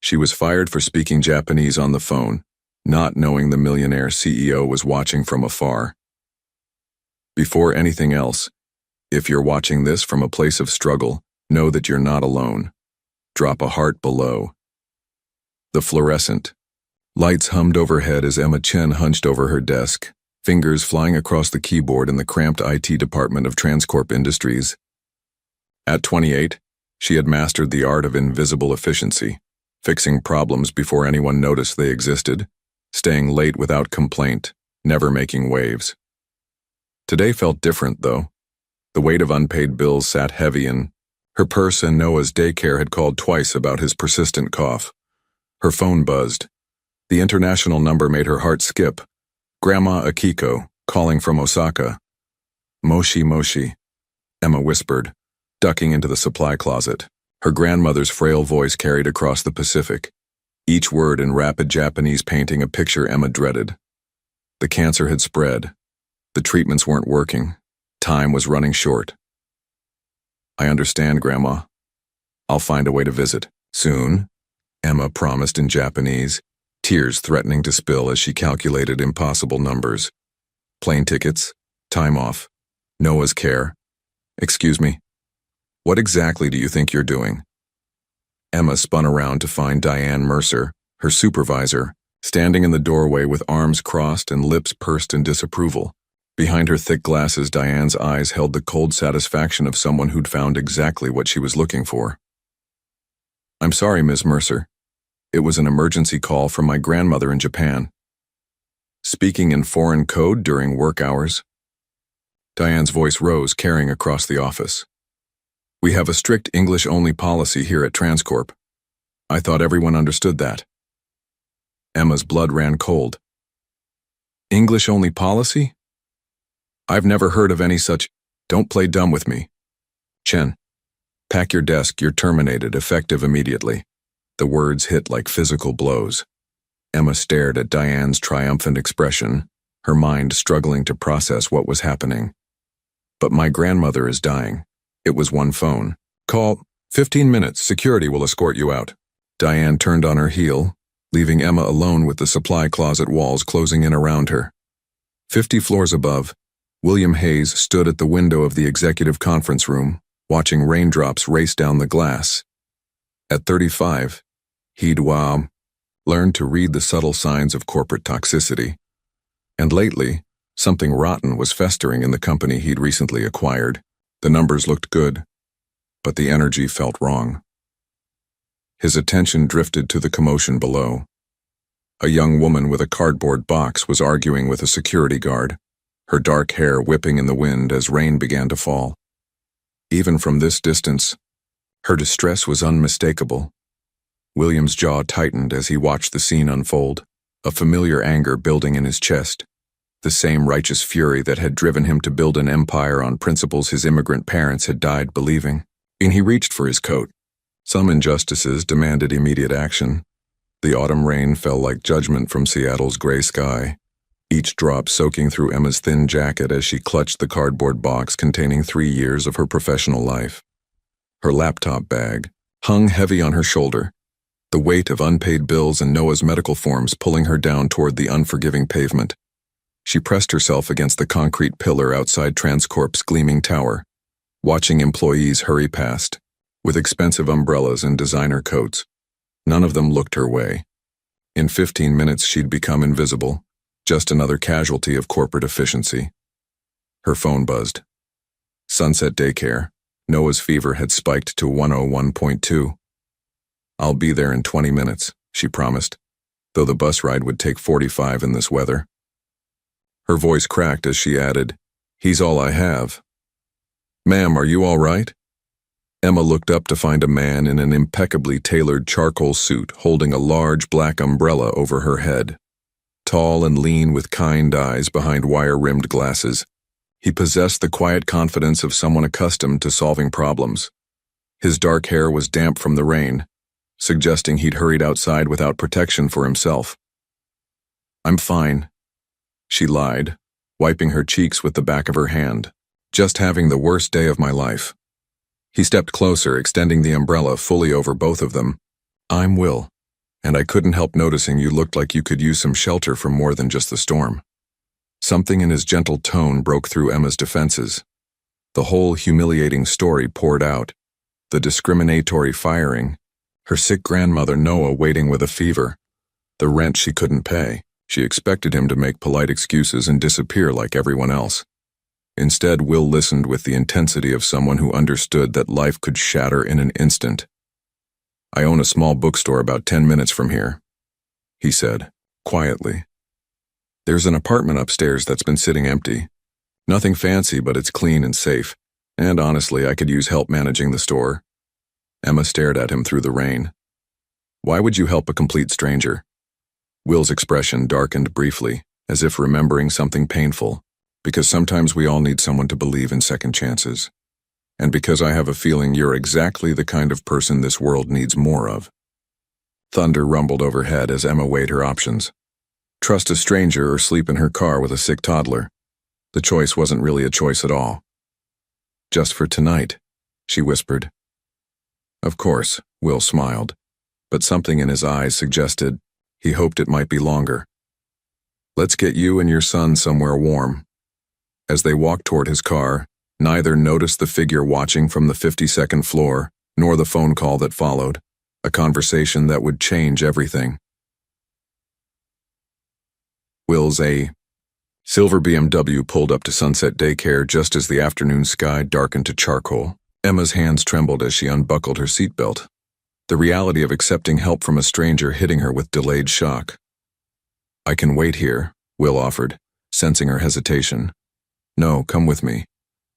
She was fired for speaking Japanese on the phone, not knowing the Millionaire CEO was watching from afar. Before anything else, if you're watching this from a place of struggle, know that you're not alone. Drop a heart below. The fluorescent lights hummed overhead as Emma Chen hunched over her desk, fingers flying across the keyboard in the cramped IT department of Transcorp Industries. At 28, she had mastered the art of invisible efficiency, fixing problems before anyone noticed they existed, staying late without complaint, never making waves. Today felt different, though. The weight of unpaid bills sat heavy in her purse, and Noah's daycare had called twice about his persistent cough. Her phone buzzed. The international number made her heart skip. Grandma Akiko, calling from Osaka. Moshi Moshi, Emma whispered, ducking into the supply closet. Her grandmother's frail voice carried across the Pacific, each word in rapid Japanese painting a picture Emma dreaded. The cancer had spread. The treatments weren't working. Time was running short. I understand, Grandma. I'll find a way to visit. Soon, Emma promised in Japanese, tears threatening to spill as she calculated impossible numbers. Plane tickets, time off, Noah's care. Excuse me, what exactly do you think you're doing? Emma spun around to find Diane Mercer, her supervisor, standing in the doorway with arms crossed and lips pursed in disapproval. Behind her thick glasses, Diane's eyes held the cold satisfaction of someone who'd found exactly what she was looking for. I'm sorry, Ms. Mercer. It was an emergency call from my grandmother in Japan. Speaking in foreign code during work hours? Diane's voice rose, carrying across the office. We have a strict English-only policy here at Transcorp. I thought everyone understood that. Emma's blood ran cold. English-only policy? I've never heard of any such. Don't play dumb with me. Chen, pack your desk, you're terminated, effective immediately. The words hit like physical blows. Emma stared at Diane's triumphant expression, her mind struggling to process what was happening. But my grandmother is dying. It was one phone call. 15 minutes, security will escort you out. Diane turned on her heel, leaving Emma alone with the supply closet walls closing in around her. 50 floors above, William Hayes stood at the window of the executive conference room, watching raindrops race down the glass. At 35, he'd learned to read the subtle signs of corporate toxicity. And lately, something rotten was festering in the company he'd recently acquired. The numbers looked good, but the energy felt wrong. His attention drifted to the commotion below. A young woman with a cardboard box was arguing with a security guard, her dark hair whipping in the wind as rain began to fall. Even from this distance, her distress was unmistakable. William's jaw tightened as he watched the scene unfold, a familiar anger building in his chest, the same righteous fury that had driven him to build an empire on principles his immigrant parents had died believing. And he reached for his coat. Some injustices demanded immediate action. The autumn rain fell like judgment from Seattle's gray sky, each drop soaking through Emma's thin jacket as she clutched the cardboard box containing 3 years of her professional life. Her laptop bag hung heavy on her shoulder, the weight of unpaid bills and Noah's medical forms pulling her down toward the unforgiving pavement. She pressed herself against the concrete pillar outside Transcorp's gleaming tower, watching employees hurry past, with expensive umbrellas and designer coats. None of them looked her way. In 15 minutes she'd become invisible, just another casualty of corporate efficiency. Her phone buzzed. Sunset Daycare. Noah's fever had spiked to 101.2. I'll be there in 20 minutes, she promised, though the bus ride would take 45 in this weather. Her voice cracked as she added, He's all I have. Ma'am, are you all right? Emma looked up to find a man in an impeccably tailored charcoal suit holding a large black umbrella over her head. Tall and lean with kind eyes behind wire-rimmed glasses, he possessed the quiet confidence of someone accustomed to solving problems. His dark hair was damp from the rain, suggesting he'd hurried outside without protection for himself. I'm fine, she lied, wiping her cheeks with the back of her hand. Just having the worst day of my life. He stepped closer, extending the umbrella fully over both of them. I'm Will. and I couldn't help noticing you looked like you could use some shelter from more than just the storm." Something in his gentle tone broke through Emma's defenses. The whole humiliating story poured out. The discriminatory firing, her sick grandmother Noah waiting with a fever, the rent she couldn't pay. She expected him to make polite excuses and disappear like everyone else. Instead, Will listened with the intensity of someone who understood that life could shatter in an instant. "I own a small bookstore about 10 minutes from here," he said, quietly. "There's an apartment upstairs that's been sitting empty. Nothing fancy, but it's clean and safe, and honestly, I could use help managing the store." Emma stared at him through the rain. "Why would you help a complete stranger?" Will's expression darkened briefly, as if remembering something painful. "Because sometimes we all need someone to believe in second chances. And because I have a feeling you're exactly the kind of person this world needs more of." Thunder rumbled overhead as Emma weighed her options. Trust a stranger or sleep in her car with a sick toddler. The choice wasn't really a choice at all. "Just for tonight," she whispered. Of course, Will smiled, but something in his eyes suggested he hoped it might be longer. "Let's get you and your son somewhere warm." As they walked toward his car, neither noticed the figure watching from the 52nd floor, nor the phone call that followed, a conversation that would change everything. Will's a silver BMW pulled up to Sunset Daycare just as the afternoon sky darkened to charcoal. Emma's hands trembled as she unbuckled her seatbelt, the reality of accepting help from a stranger hitting her with delayed shock. "I can wait here," Will offered, sensing her hesitation. "No, come with me.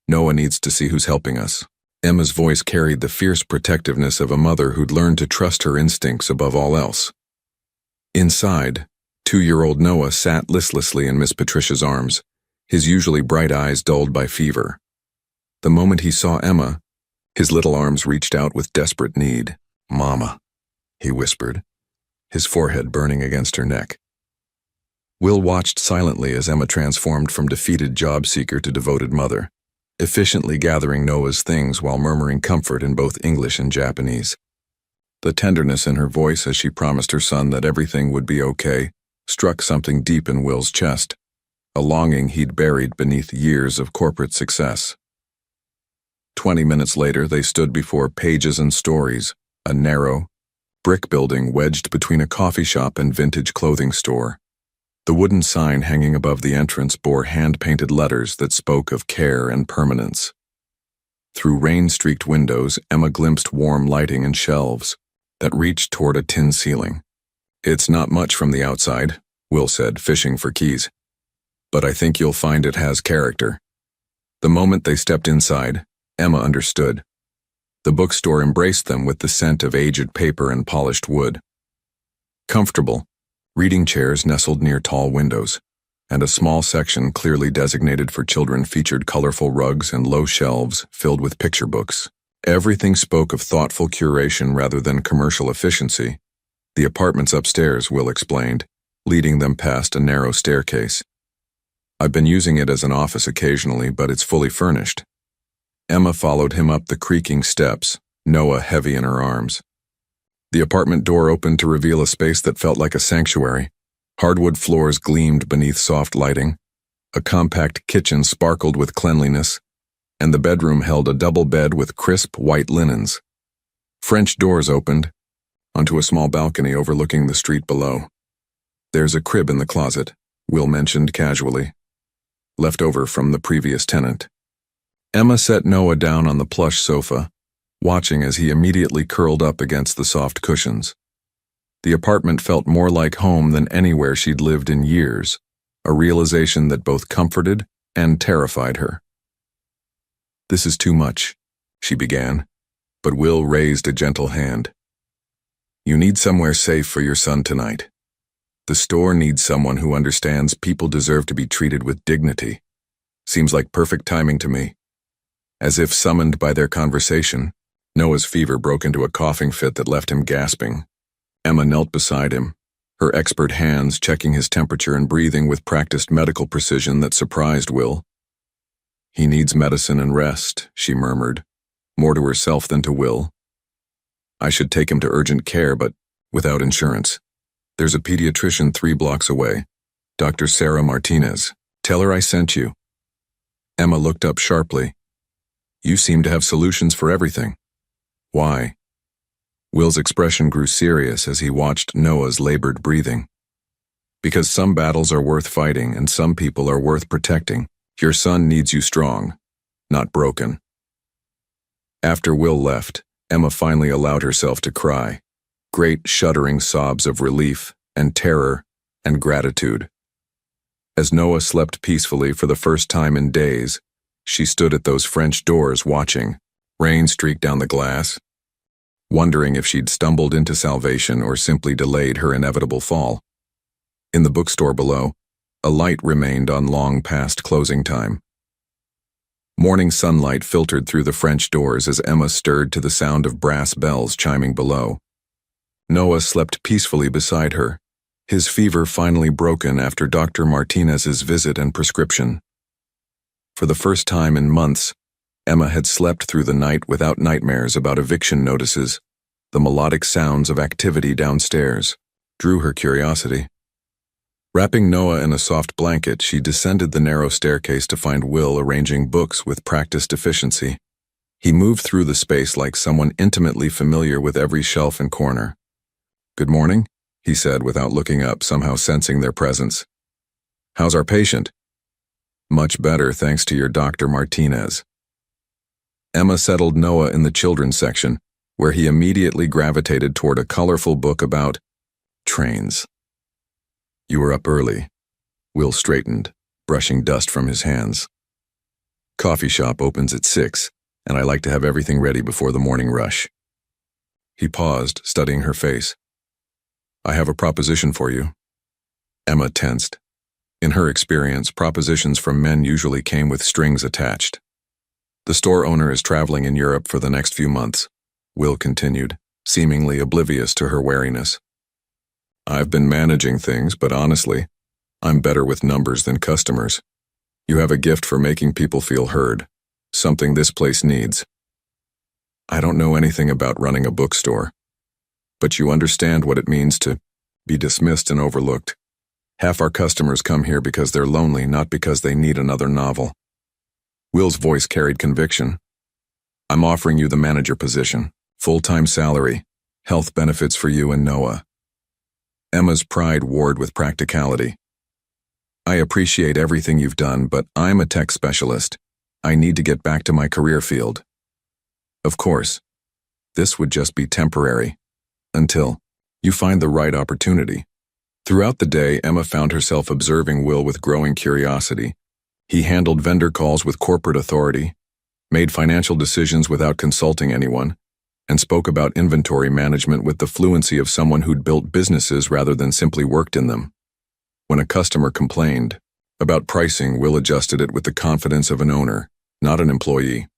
Noah needs to see who's helping us." Emma's voice carried the fierce protectiveness of a mother who'd learned to trust her instincts above all else. Inside, 2-year-old Noah sat listlessly in Miss Patricia's arms, his usually bright eyes dulled by fever. The moment he saw Emma, his little arms reached out with desperate need. "Mama," he whispered, his forehead burning against her neck. Will watched silently as Emma transformed from defeated job seeker to devoted mother, efficiently gathering Noah's things while murmuring comfort in both English and Japanese. The tenderness in her voice as she promised her son that everything would be okay struck something deep in Will's chest, a longing he'd buried beneath years of corporate success. 20 minutes later, they stood before Pages and Stories, a narrow, brick building wedged between a coffee shop and vintage clothing store. The wooden sign hanging above the entrance bore hand-painted letters that spoke of care and permanence. Through rain-streaked windows, Emma glimpsed warm lighting and shelves that reached toward a tin ceiling. "It's not much from the outside," Will said, fishing for keys. "But I think you'll find it has character." The moment they stepped inside, Emma understood. The bookstore embraced them with the scent of aged paper and polished wood. Comfortable, reading chairs nestled near tall windows, and a small section clearly designated for children featured colorful rugs and low shelves filled with picture books. Everything spoke of thoughtful curation rather than commercial efficiency. The apartment's upstairs, Will explained, leading them past a narrow staircase. "I've been using it as an office occasionally, but it's fully furnished." Emma followed him up the creaking steps, Noah heavy in her arms. The apartment door opened to reveal a space that felt like a sanctuary. Hardwood floors gleamed beneath soft lighting. A compact kitchen sparkled with cleanliness, and the bedroom held a double bed with crisp white linens. French doors opened onto a small balcony overlooking the street below. "There's a crib in the closet," Will mentioned casually, left over from the previous tenant. Emma set Noah down on the plush sofa, watching as he immediately curled up against the soft cushions. The apartment felt more like home than anywhere she'd lived in years, a realization that both comforted and terrified her. "This is too much," she began, but Will raised a gentle hand. "You need somewhere safe for your son tonight. The store needs someone who understands people deserve to be treated with dignity. Seems like perfect timing to me." As if summoned by their conversation, Noah's fever broke into a coughing fit that left him gasping. Emma knelt beside him, her expert hands checking his temperature and breathing with practiced medical precision that surprised Will. "He needs medicine and rest," she murmured, more to herself than to Will. "I should take him to urgent care, but without insurance. There's a pediatrician 3 blocks away, Dr. Sarah Martinez. Tell her I sent you. Emma looked up sharply. You seem to have solutions for everything. Why? Will's expression grew serious as he watched Noah's labored breathing. Because some battles are worth fighting and some people are worth protecting. Your son needs you strong, not broken. After Will left, Emma finally allowed herself to cry. Great shuddering sobs of relief and terror and gratitude. As Noah slept peacefully for the first time in days, she stood at those French doors watching. Rain streaked down the glass, wondering if she'd stumbled into salvation or simply delayed her inevitable fall. In the bookstore below, a light remained on long past closing time. Morning sunlight filtered through the French doors as Emma stirred to the sound of brass bells chiming below. Noah slept peacefully beside her, his fever finally broken after Dr. Martinez's visit and prescription. For the first time in months, Emma had slept through the night without nightmares about eviction notices. The melodic sounds of activity downstairs drew her curiosity. Wrapping Noah in a soft blanket, she descended the narrow staircase to find Will arranging books with practiced efficiency. He moved through the space like someone intimately familiar with every shelf and corner. Good morning, he said without looking up, somehow sensing their presence. How's our patient? Much better, thanks to your Dr. Martinez. Emma settled Noah in the children's section, where he immediately gravitated toward a colorful book about trains. You were up early. Will straightened, brushing dust from his hands. Coffee shop opens at 6, and I like to have everything ready before the morning rush. He paused, studying her face. I have a proposition for you. Emma tensed. In her experience, propositions from men usually came with strings attached. The store owner is traveling in Europe for the next few months, Will continued, seemingly oblivious to her wariness. I've been managing things, but honestly, I'm better with numbers than customers. You have a gift for making people feel heard, something this place needs. I don't know anything about running a bookstore, but you understand what it means to be dismissed and overlooked. Half our customers come here because they're lonely, not because they need another novel. Will's voice carried conviction. I'm offering you the manager position, full-time salary, health benefits for you and Noah. Emma's pride warred with practicality. I appreciate everything you've done, but I'm a tech specialist. I need to get back to my career field. Of course, this would just be temporary, until you find the right opportunity. Throughout the day, Emma found herself observing Will with growing curiosity. He handled vendor calls with corporate authority, made financial decisions without consulting anyone, and spoke about inventory management with the fluency of someone who'd built businesses rather than simply worked in them. When a customer complained about pricing, Will adjusted it with the confidence of an owner, not an employee.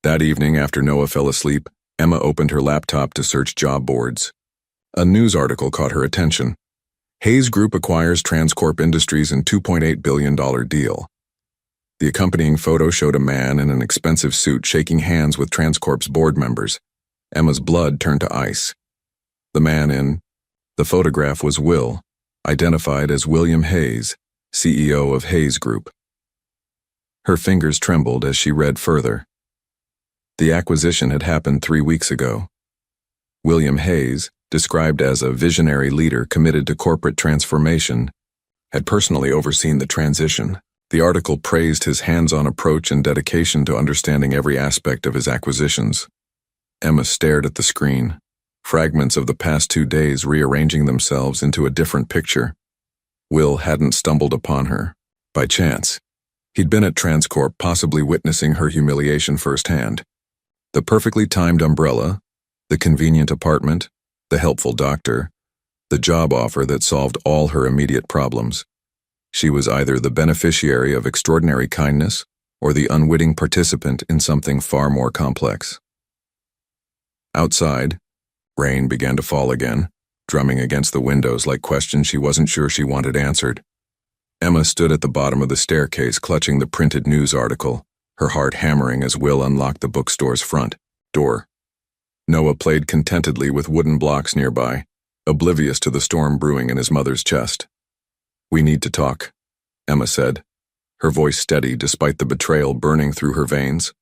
That evening, after Noah fell asleep, Emma opened her laptop to search job boards. A news article caught her attention. Hayes Group acquires Transcorp Industries in $2.8 billion deal. The accompanying photo showed a man in an expensive suit shaking hands with Transcorp's board members. Emma's blood turned to ice. The man in the photograph was Will, identified as William Hayes, CEO of Hayes Group. Her fingers trembled as she read further. The acquisition had happened 3 weeks ago. William Hayes, described as a visionary leader committed to corporate transformation, had personally overseen the transition. The article praised his hands-on approach and dedication to understanding every aspect of his acquisitions. Emma stared at the screen, fragments of the past 2 days rearranging themselves into a different picture. Will hadn't stumbled upon her by chance. He'd been at Transcorp, possibly witnessing her humiliation firsthand. The perfectly timed umbrella, the convenient apartment, the helpful doctor, the job offer that solved all her immediate problems. She was either the beneficiary of extraordinary kindness or the unwitting participant in something far more complex. Outside, rain began to fall again, drumming against the windows like questions she wasn't sure she wanted answered. Emma stood at the bottom of the staircase clutching the printed news article, her heart hammering as Will unlocked the bookstore's front door. Noah played contentedly with wooden blocks nearby, oblivious to the storm brewing in his mother's chest. "We need to talk," Emma said, her voice steady despite the betrayal burning through her veins.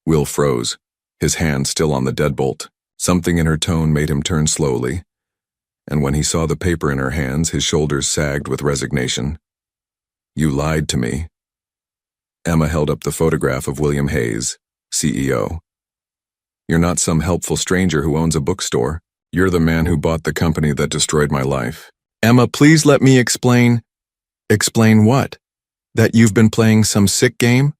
Will froze, his hand still on the deadbolt. Something in her tone made him turn slowly, and when he saw the paper in her hands, his shoulders sagged with resignation. "You lied to me." Emma held up the photograph of William Hayes, CEO. "You're not some helpful stranger who owns a bookstore. You're the man who bought the company that destroyed my life." "Emma, please let me explain." "Explain what? That you've been playing some sick game?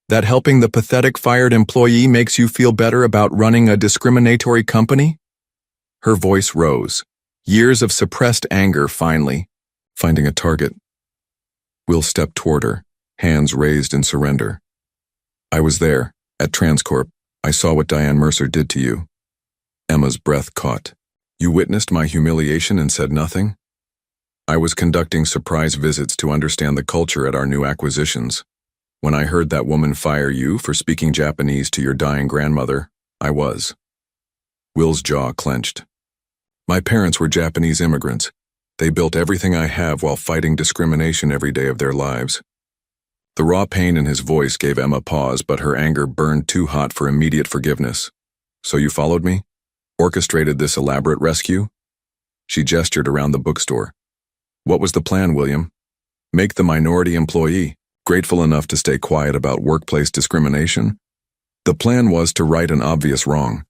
That helping the pathetic fired employee makes you feel better about running a discriminatory company?" Her voice rose, years of suppressed anger finally finding a target. Will stepped toward her, hands raised in surrender. "I was there, at Transcorp. I saw what Diane Mercer did to you." Emma's breath caught. "You witnessed my humiliation and said nothing?" "I was conducting surprise visits to understand the culture at our new acquisitions. When I heard that woman fire you for speaking Japanese to your dying grandmother, I was." Will's jaw clenched. "My parents were Japanese immigrants. They built everything I have while fighting discrimination every day of their lives." The raw pain in his voice gave Emma pause, but her anger burned too hot for immediate forgiveness. "So you followed me? Orchestrated this elaborate rescue?" She gestured around the bookstore. "What was the plan, William? Make the minority employee grateful enough to stay quiet about workplace discrimination? The plan was to right an obvious wrong."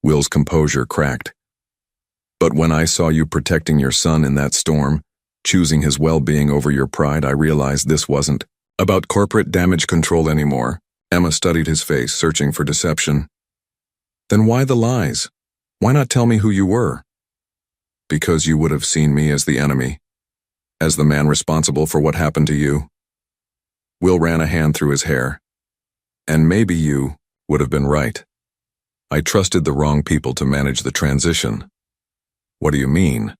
Will's composure cracked. "But when I saw you protecting your son in that storm, choosing his well-being over your pride, I realized this wasn't about corporate damage control anymore." Emma studied his face, searching for deception. "Then why the lies? Why not tell me who you were?" "Because you would have seen me as the enemy, as the man responsible for what happened to you." Will ran a hand through his hair. "And maybe you would have been right. I trusted the wrong people to manage the transition." "What do you mean?"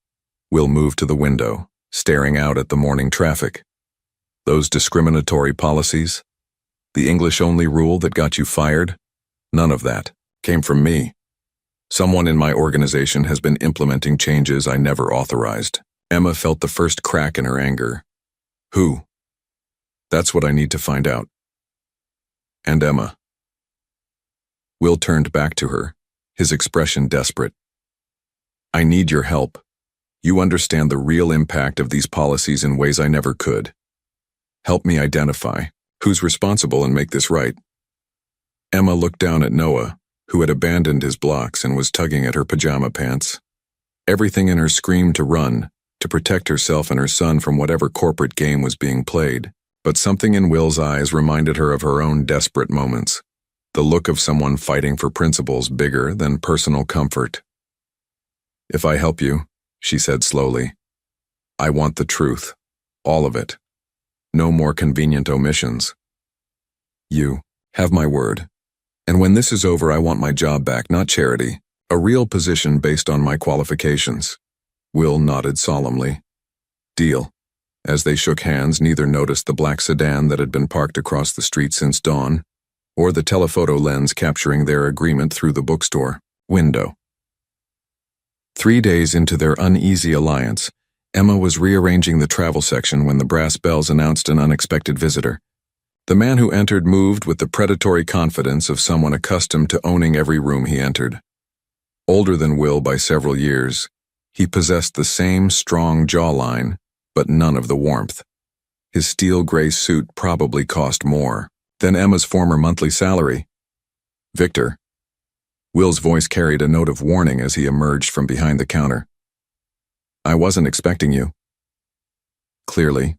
Will moved to the window, staring out at the morning traffic. "Those discriminatory policies? The English-only rule that got you fired? None of that came from me. Someone in my organization has been implementing changes I never authorized." Emma felt the first crack in her anger. "Who?" "That's what I need to find out." "And Emma." Will turned back to her, his expression desperate. "I need your help. You understand the real impact of these policies in ways I never could. Help me identify who's responsible and make this right." Emma looked down at Noah, who had abandoned his blocks and was tugging at her pajama pants. Everything in her screamed to run, to protect herself and her son from whatever corporate game was being played. But something in Will's eyes reminded her of her own desperate moments, the look of someone fighting for principles bigger than personal comfort. "If I help you," she said slowly, "I want the truth, all of it. No more convenient omissions. You have my word. And when this is over, I want my job back, not charity, a real position based on my qualifications." Will nodded solemnly. "Deal." As they shook hands, neither noticed the black sedan that had been parked across the street since dawn, or the telephoto lens capturing their agreement through the bookstore window. 3 days into their uneasy alliance, Emma was rearranging the travel section when the brass bells announced an unexpected visitor. The man who entered moved with the predatory confidence of someone accustomed to owning every room he entered. Older than Will by several years, he possessed the same strong jawline, but none of the warmth. His steel gray suit probably cost more than Emma's former monthly salary. "Victor." Will's voice carried a note of warning as he emerged from behind the counter. "I wasn't expecting you." "Clearly."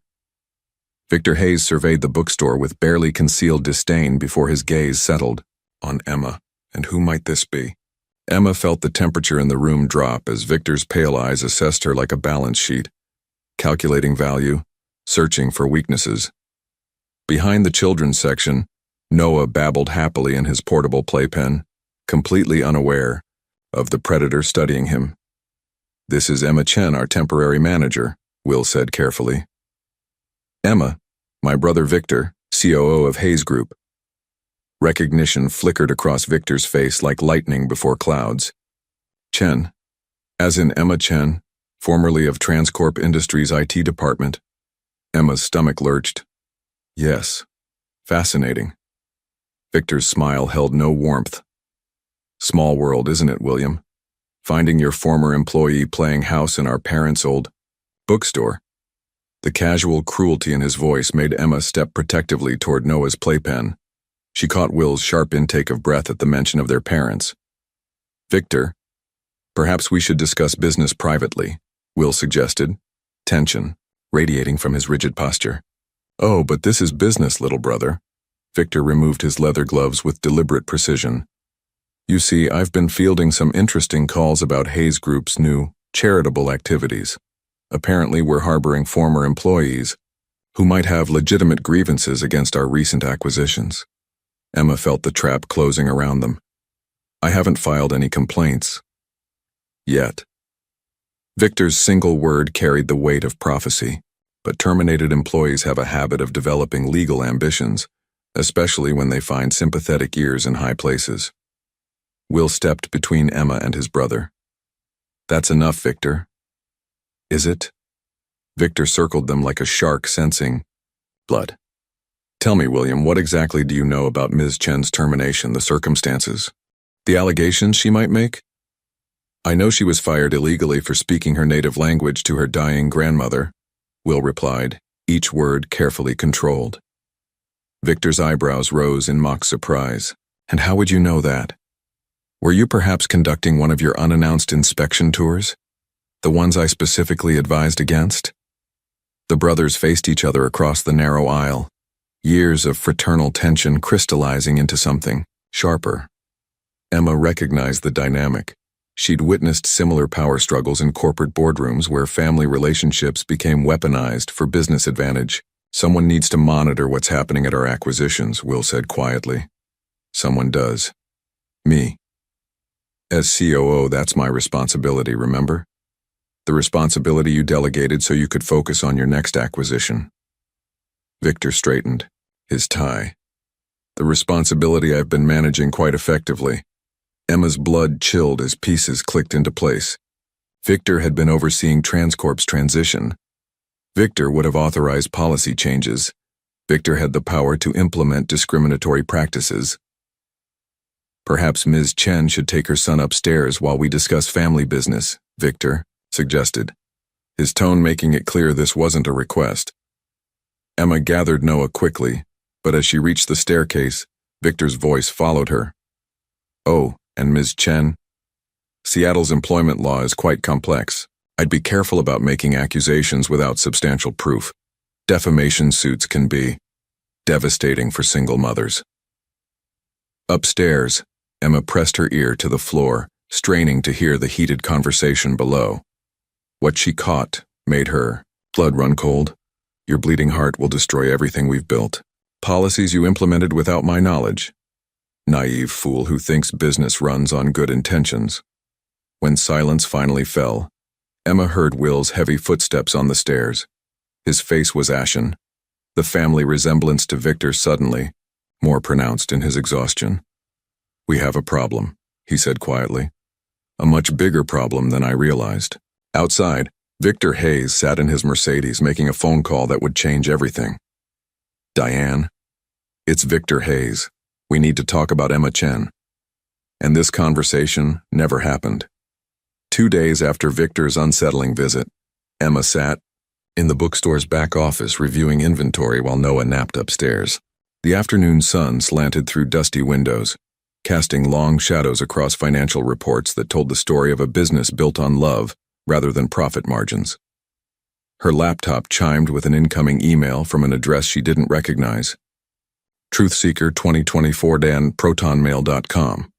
Victor Hayes surveyed the bookstore with barely concealed disdain before his gaze settled on Emma. And who might this be? Emma felt the temperature in the room drop as Victor's pale eyes assessed her like a balance sheet, calculating value, searching for weaknesses. Behind the children's section, Noah babbled happily in his portable playpen, completely unaware of the predator studying him. "This is Emma Chen, our temporary manager," Will said carefully. "Emma, my brother Victor, COO of Hayes Group." Recognition flickered across Victor's face like lightning before clouds. Chen, as in Emma Chen, formerly of Transcorp Industries IT department. Emma's stomach lurched. Yes. Fascinating. Victor's smile held no warmth. Small world, isn't it, William? Finding your former employee playing house in our parents' old bookstore. The casual cruelty in his voice made Emma step protectively toward Noah's playpen. She caught Will's sharp intake of breath at the mention of their parents. Victor, perhaps we should discuss business privately, Will suggested, tension radiating from his rigid posture. Oh, but this is business, little brother. Victor removed his leather gloves with deliberate precision. You see, I've been fielding some interesting calls about Hayes Group's new charitable activities. Apparently, we're harboring former employees who might have legitimate grievances against our recent acquisitions. Emma felt the trap closing around them. I haven't filed any complaints. Yet. Victor's single word carried the weight of prophecy, but terminated employees have a habit of developing legal ambitions, especially when they find sympathetic ears in high places. Will stepped between Emma and his brother. That's enough, Victor. Is it? Victor circled them like a shark sensing blood. Tell me, William, what exactly do you know about Ms. Chen's termination, the circumstances? The allegations she might make? I know she was fired illegally for speaking her native language to her dying grandmother, Will replied, each word carefully controlled. Victor's eyebrows rose in mock surprise. And how would you know that? Were you perhaps conducting one of your unannounced inspection tours? The ones I specifically advised against? The brothers faced each other across the narrow aisle, years of fraternal tension crystallizing into something sharper. Emma recognized the dynamic. She'd witnessed similar power struggles in corporate boardrooms where family relationships became weaponized for business advantage. Someone needs to monitor what's happening at our acquisitions, Will said quietly. Someone does. Me. As COO, that's my responsibility, remember? The responsibility you delegated so you could focus on your next acquisition. Victor straightened, his tie. The responsibility I've been managing quite effectively. Emma's blood chilled as pieces clicked into place. Victor had been overseeing Transcorp's transition. Victor would have authorized policy changes. Victor had the power to implement discriminatory practices. Perhaps Ms. Chen should take her son upstairs while we discuss family business, Victor suggested, his tone making it clear this wasn't a request. Emma gathered Noah quickly, but as she reached the staircase, Victor's voice followed her. Oh, and Ms. Chen? Seattle's employment law is quite complex. I'd be careful about making accusations without substantial proof. Defamation suits can be devastating for single mothers. Upstairs, Emma pressed her ear to the floor, straining to hear the heated conversation below. What she caught made her blood run cold. Your bleeding heart will destroy everything we've built. Policies you implemented without my knowledge. Naive fool who thinks business runs on good intentions. When silence finally fell, Emma heard Will's heavy footsteps on the stairs. His face was ashen, the family resemblance to Victor suddenly more pronounced in his exhaustion. We have a problem, he said quietly. A much bigger problem than I realized. Outside, Victor Hayes sat in his Mercedes making a phone call that would change everything. Diane, it's Victor Hayes. We need to talk about Emma Chen. And this conversation never happened. 2 days after Victor's unsettling visit, Emma sat in the bookstore's back office reviewing inventory while Noah napped upstairs. The afternoon sun slanted through dusty windows, casting long shadows across financial reports that told the story of a business built on love rather than profit margins. Her laptop chimed with an incoming email from an address she didn't recognize. Truthseeker 2024dan@protonmail.com.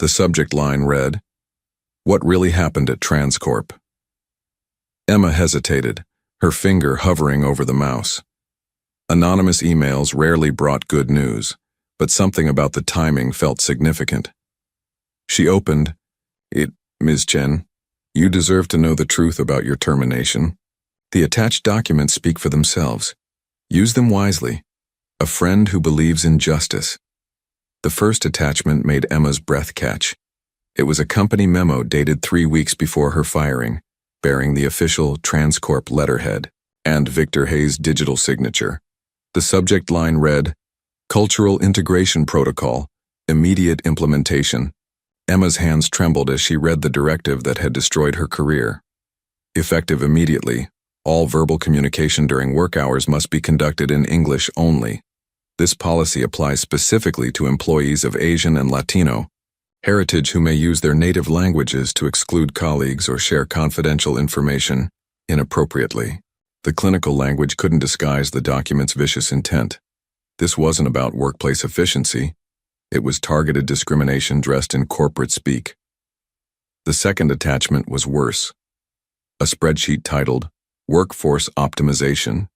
The subject line read, What really happened at Transcorp? Emma hesitated, her finger hovering over the mouse. Anonymous emails rarely brought good news, but something about the timing felt significant. She opened it. Ms. Chen, you deserve to know the truth about your termination. The attached documents speak for themselves. Use them wisely. A friend who believes in justice. The first attachment made Emma's breath catch. It was a company memo dated 3 weeks before her firing, bearing the official Transcorp letterhead and Victor Hayes' digital signature. The subject line read, "Cultural Integration Protocol, Immediate Implementation." Emma's hands trembled as she read the directive that had destroyed her career. Effective immediately, all verbal communication during work hours must be conducted in English only. This policy applies specifically to employees of Asian and Latino heritage who may use their native languages to exclude colleagues or share confidential information inappropriately. The clinical language couldn't disguise the document's vicious intent. This wasn't about workplace efficiency. It was targeted discrimination dressed in corporate speak. The second attachment was worse. A spreadsheet titled, "Workforce Optimization."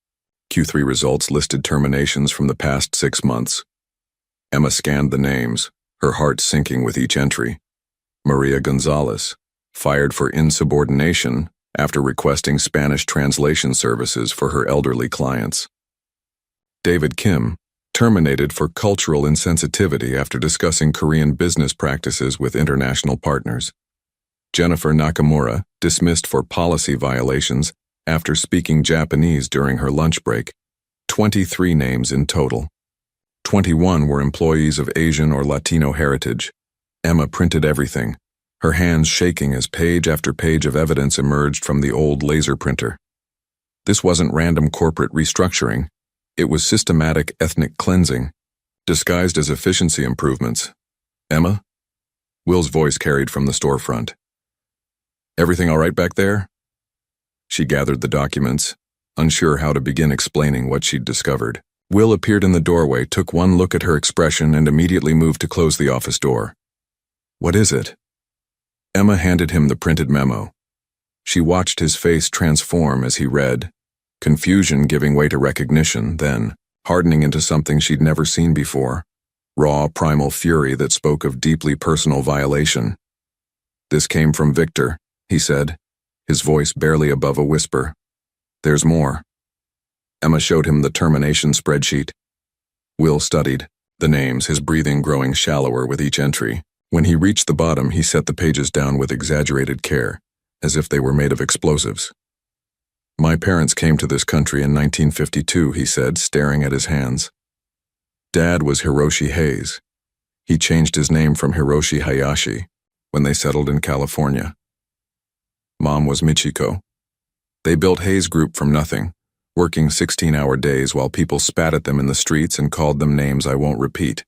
Q3 results listed terminations from the past 6 months. Emma scanned the names, her heart sinking with each entry. Maria Gonzalez, fired for insubordination after requesting Spanish translation services for her elderly clients. David Kim, terminated for cultural insensitivity after discussing Korean business practices with international partners. Jennifer Nakamura, dismissed for policy violations after speaking Japanese during her lunch break. 23 names in total. 21 were employees of Asian or Latino heritage. Emma printed everything, her hands shaking as page after page of evidence emerged from the old laser printer. This wasn't random corporate restructuring. It was systematic ethnic cleansing, disguised as efficiency improvements. "Emma?" Will's voice carried from the storefront. "Everything all right back there?" She gathered the documents, unsure how to begin explaining what she'd discovered. Will appeared in the doorway, took one look at her expression, and immediately moved to close the office door. "What is it?" Emma handed him the printed memo. She watched his face transform as he read, confusion giving way to recognition, then hardening into something she'd never seen before, raw, primal fury that spoke of deeply personal violation. "This came from Victor," he said, his voice barely above a whisper. "There's more." Emma showed him the termination spreadsheet. Will studied the names, his breathing growing shallower with each entry. When he reached the bottom, he set the pages down with exaggerated care, as if they were made of explosives. "My parents came to this country in 1952, he said, staring at his hands. Dad was Hiroshi Hayes. He changed his name from Hiroshi Hayashi when they settled in California. Mom was Michiko. They built Hayes Group from nothing, working 16-hour days while people spat at them in the streets and called them names I won't repeat."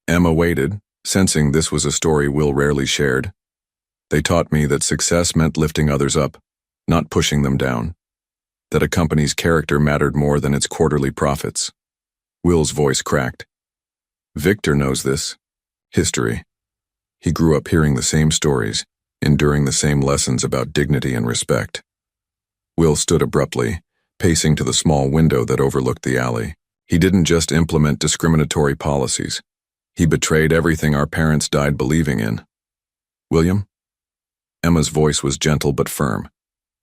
Emma waited, sensing this was a story Will rarely shared. "They taught me that success meant lifting others up, not pushing them down. That a company's character mattered more than its quarterly profits." Will's voice cracked. "Victor knows this. History. He grew up hearing the same stories, enduring the same lessons about dignity and respect." Will stood abruptly, pacing to the small window that overlooked the alley. "He didn't just implement discriminatory policies. He betrayed everything our parents died believing in." "William?" Emma's voice was gentle but firm.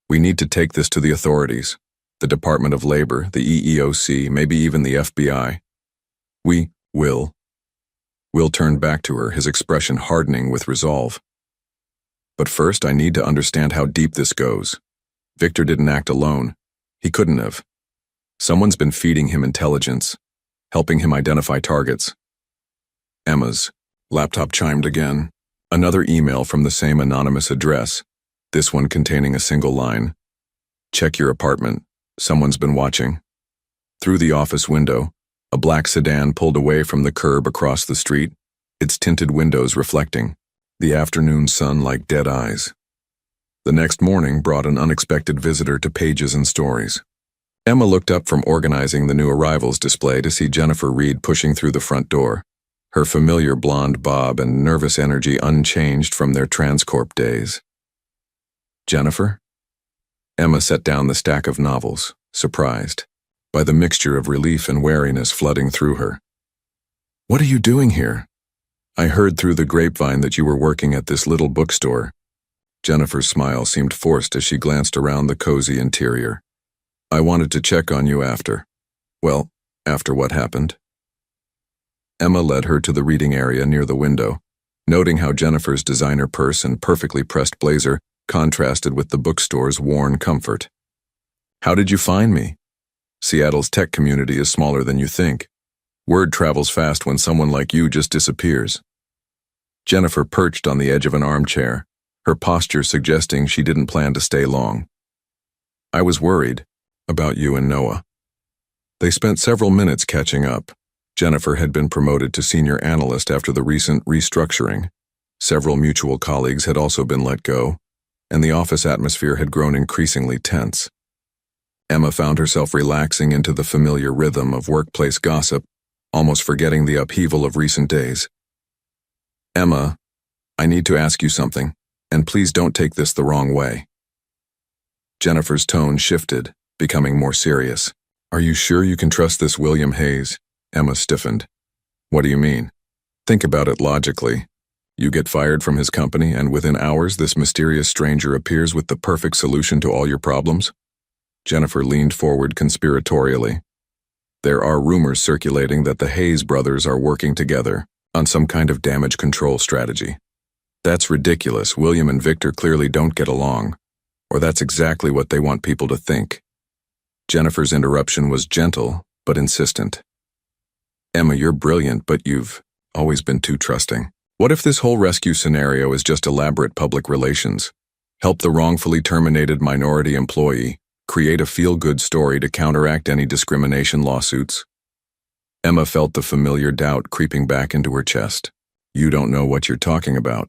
"We need to take this to the authorities, the Department of Labor, the EEOC, maybe even the FBI. We will." Will turned back to her, his expression hardening with resolve. "But first, I need to understand how deep this goes. Victor didn't act alone. He couldn't have. Someone's been feeding him intelligence, helping him identify targets." Emma's laptop chimed again. Another email from the same anonymous address, this one containing a single line. "Check your apartment. Someone's been watching." Through the office window, a black sedan pulled away from the curb across the street, its tinted windows reflecting the afternoon sun like dead eyes. The next morning brought an unexpected visitor to Pages and Stories. Emma looked up from organizing the new arrivals display to see Jennifer Reed pushing through the front door, her familiar blonde bob and nervous energy unchanged from their Transcorp days. "Jennifer?" Emma set down the stack of novels, surprised by the mixture of relief and wariness flooding through her. "What are you doing here? I heard through the grapevine that you were working at this little bookstore." Jennifer's smile seemed forced as she glanced around the cozy interior. "I wanted to check on you after. Well, after what happened." Emma led her to the reading area near the window, noting how Jennifer's designer purse and perfectly pressed blazer contrasted with the bookstore's worn comfort. "How did you find me? Seattle's tech community is smaller than you think. Word travels fast when someone like you just disappears." Jennifer perched on the edge of an armchair, her posture suggesting she didn't plan to stay long. "I was worried about you and Noah." They spent several minutes catching up. Jennifer had been promoted to senior analyst after the recent restructuring. Several mutual colleagues had also been let go, and the office atmosphere had grown increasingly tense. Emma found herself relaxing into the familiar rhythm of workplace gossip, almost forgetting the upheaval of recent days. "Emma, I need to ask you something, and please don't take this the wrong way." Jennifer's tone shifted, becoming more serious. "Are you sure you can trust this William Hayes?" Emma stiffened. "What do you mean? Think about it logically. You get fired from his company, and within hours this mysterious stranger appears with the perfect solution to all your problems?" Jennifer leaned forward conspiratorially. "There are rumors circulating that the Hayes brothers are working together on some kind of damage control strategy. That's ridiculous. William and Victor clearly don't get along, or that's exactly what they want people to think." Jennifer's interruption was gentle, but insistent. "Emma, you're brilliant, but you've always been too trusting. What if this whole rescue scenario is just elaborate public relations? Help the wrongfully terminated minority employee, create a feel-good story to counteract any discrimination lawsuits?" Emma felt the familiar doubt creeping back into her chest. "You don't know what you're talking about."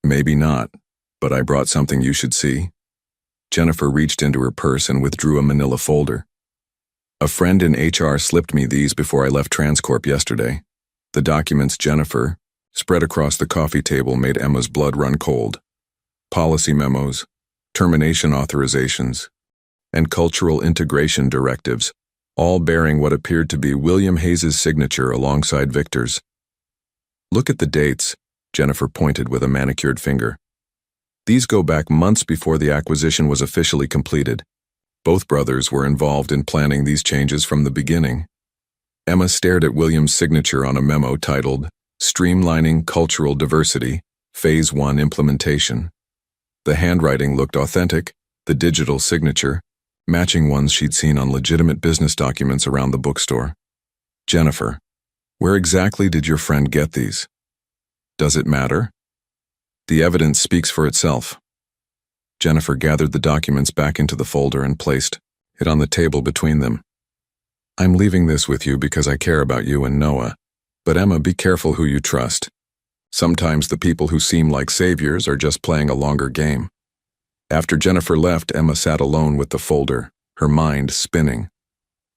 "Maybe not, but I brought something you should see." Jennifer reached into her purse and withdrew a manila folder. "A friend in HR slipped me these before I left Transcorp yesterday." The documents Jennifer spread across the coffee table made Emma's blood run cold. Policy memos, termination authorizations, and cultural integration directives, all bearing what appeared to be William Hayes' signature alongside Victor's. "Look at the dates," Jennifer pointed with a manicured finger. "These go back months before the acquisition was officially completed. Both brothers were involved in planning these changes from the beginning." Emma stared at William's signature on a memo titled, "Streamlining Cultural Diversity, Phase 1 Implementation." The handwriting looked authentic, the digital signature, matching ones she'd seen on legitimate business documents around the bookstore. "Jennifer, where exactly did your friend get these? Does it matter?" "The evidence speaks for itself." Jennifer gathered the documents back into the folder and placed it on the table between them. "I'm leaving this with you because I care about you and Noah. But Emma, be careful who you trust. Sometimes the people who seem like saviors are just playing a longer game." After Jennifer left, Emma sat alone with the folder, her mind spinning.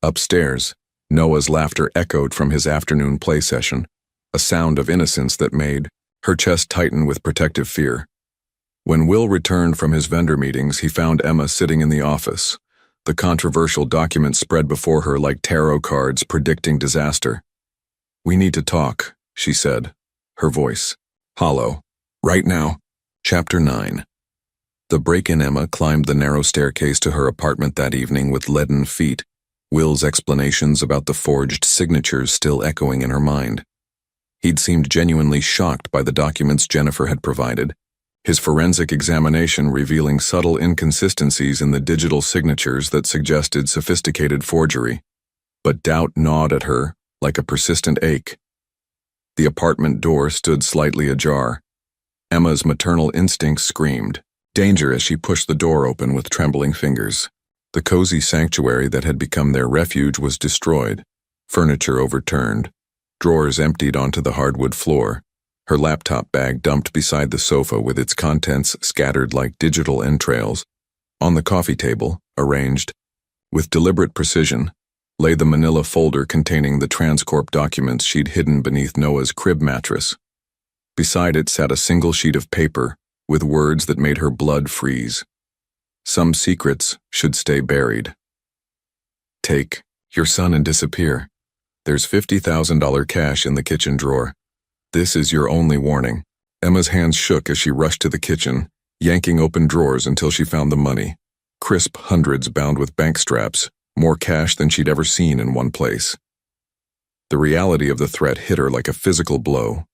Upstairs, Noah's laughter echoed from his afternoon play session, a sound of innocence that made her chest tighten with protective fear. When Will returned from his vendor meetings, he found Emma sitting in the office, the controversial documents spread before her like tarot cards predicting disaster. "We need to talk," she said, her voice hollow. "Right now." Chapter 9. The break-in. Emma climbed the narrow staircase to her apartment that evening with leaden feet, Will's explanations about the forged signatures still echoing in her mind. He'd seemed genuinely shocked by the documents Jennifer had provided, his forensic examination revealing subtle inconsistencies in the digital signatures that suggested sophisticated forgery. But doubt gnawed at her like a persistent ache. The apartment door stood slightly ajar. Emma's maternal instinct screamed danger as she pushed the door open with trembling fingers. The cozy sanctuary that had become their refuge was destroyed, furniture overturned, drawers emptied onto the hardwood floor, her laptop bag dumped beside the sofa with its contents scattered like digital entrails. On the coffee table, arranged with deliberate precision, lay the manila folder containing the Transcorp documents she'd hidden beneath Noah's crib mattress. Beside it sat a single sheet of paper with words that made her blood freeze. Some secrets should stay buried. Take your son and disappear. There's $50,000 cash in the kitchen drawer. This is your only warning. Emma's hands shook as she rushed to the kitchen, yanking open drawers until she found the money. Crisp hundreds bound with bank straps, more cash than she'd ever seen in one place. The reality of the threat hit her like a physical blow.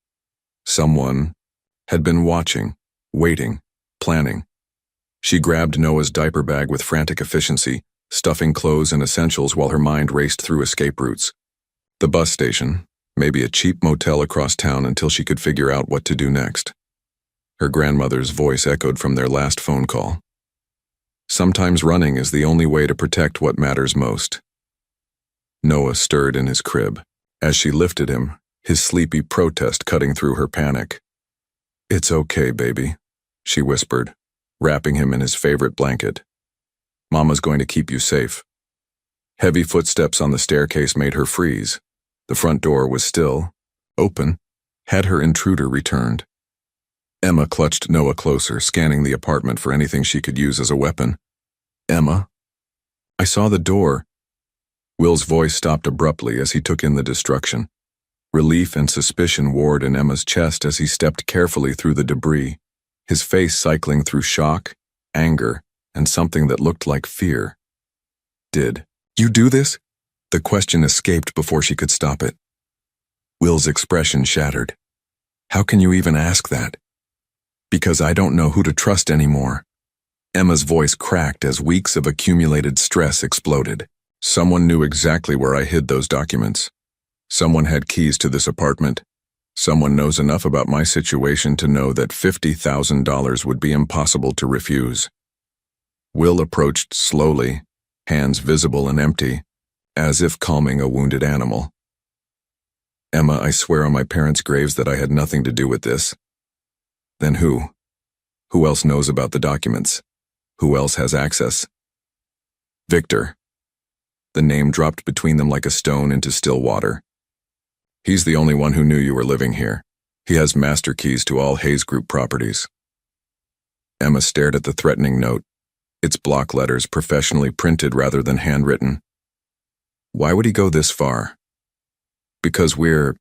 Someone had been watching, waiting, planning. She grabbed Noah's diaper bag with frantic efficiency, stuffing clothes and essentials while her mind raced through escape routes. The bus station, maybe a cheap motel across town until she could figure out what to do next. Her grandmother's voice echoed from their last phone call. Sometimes running is the only way to protect what matters most. Noah stirred in his crib. As she lifted him, his sleepy protest cutting through her panic. "It's okay, baby," she whispered, wrapping him in his favorite blanket. "Mama's going to keep you safe." Heavy footsteps on the staircase made her freeze. The front door was still open. Had her intruder returned? Emma clutched Noah closer, scanning the apartment for anything she could use as a weapon. "Emma? I saw the door." Will's voice stopped abruptly as he took in the destruction. Relief and suspicion warred in Emma's chest as he stepped carefully through the debris, his face cycling through shock, anger, and something that looked like fear. "Did you do this?" The question escaped before she could stop it. Will's expression shattered. "How can you even ask that?" "Because I don't know who to trust anymore." Emma's voice cracked as weeks of accumulated stress exploded. "Someone knew exactly where I hid those documents. Someone had keys to this apartment. Someone knows enough about my situation to know that $50,000 would be impossible to refuse." Will approached slowly, hands visible and empty, as if calming a wounded animal. "Emma, I swear on my parents' graves that I had nothing to do with this." "Then who? Who else knows about the documents? Who else has access?" "Victor." The name dropped between them like a stone into still water. "He's the only one who knew you were living here. He has master keys to all Hayes Group properties." Emma stared at the threatening note, its block letters professionally printed rather than handwritten. "Why would he go this far?" "Because we're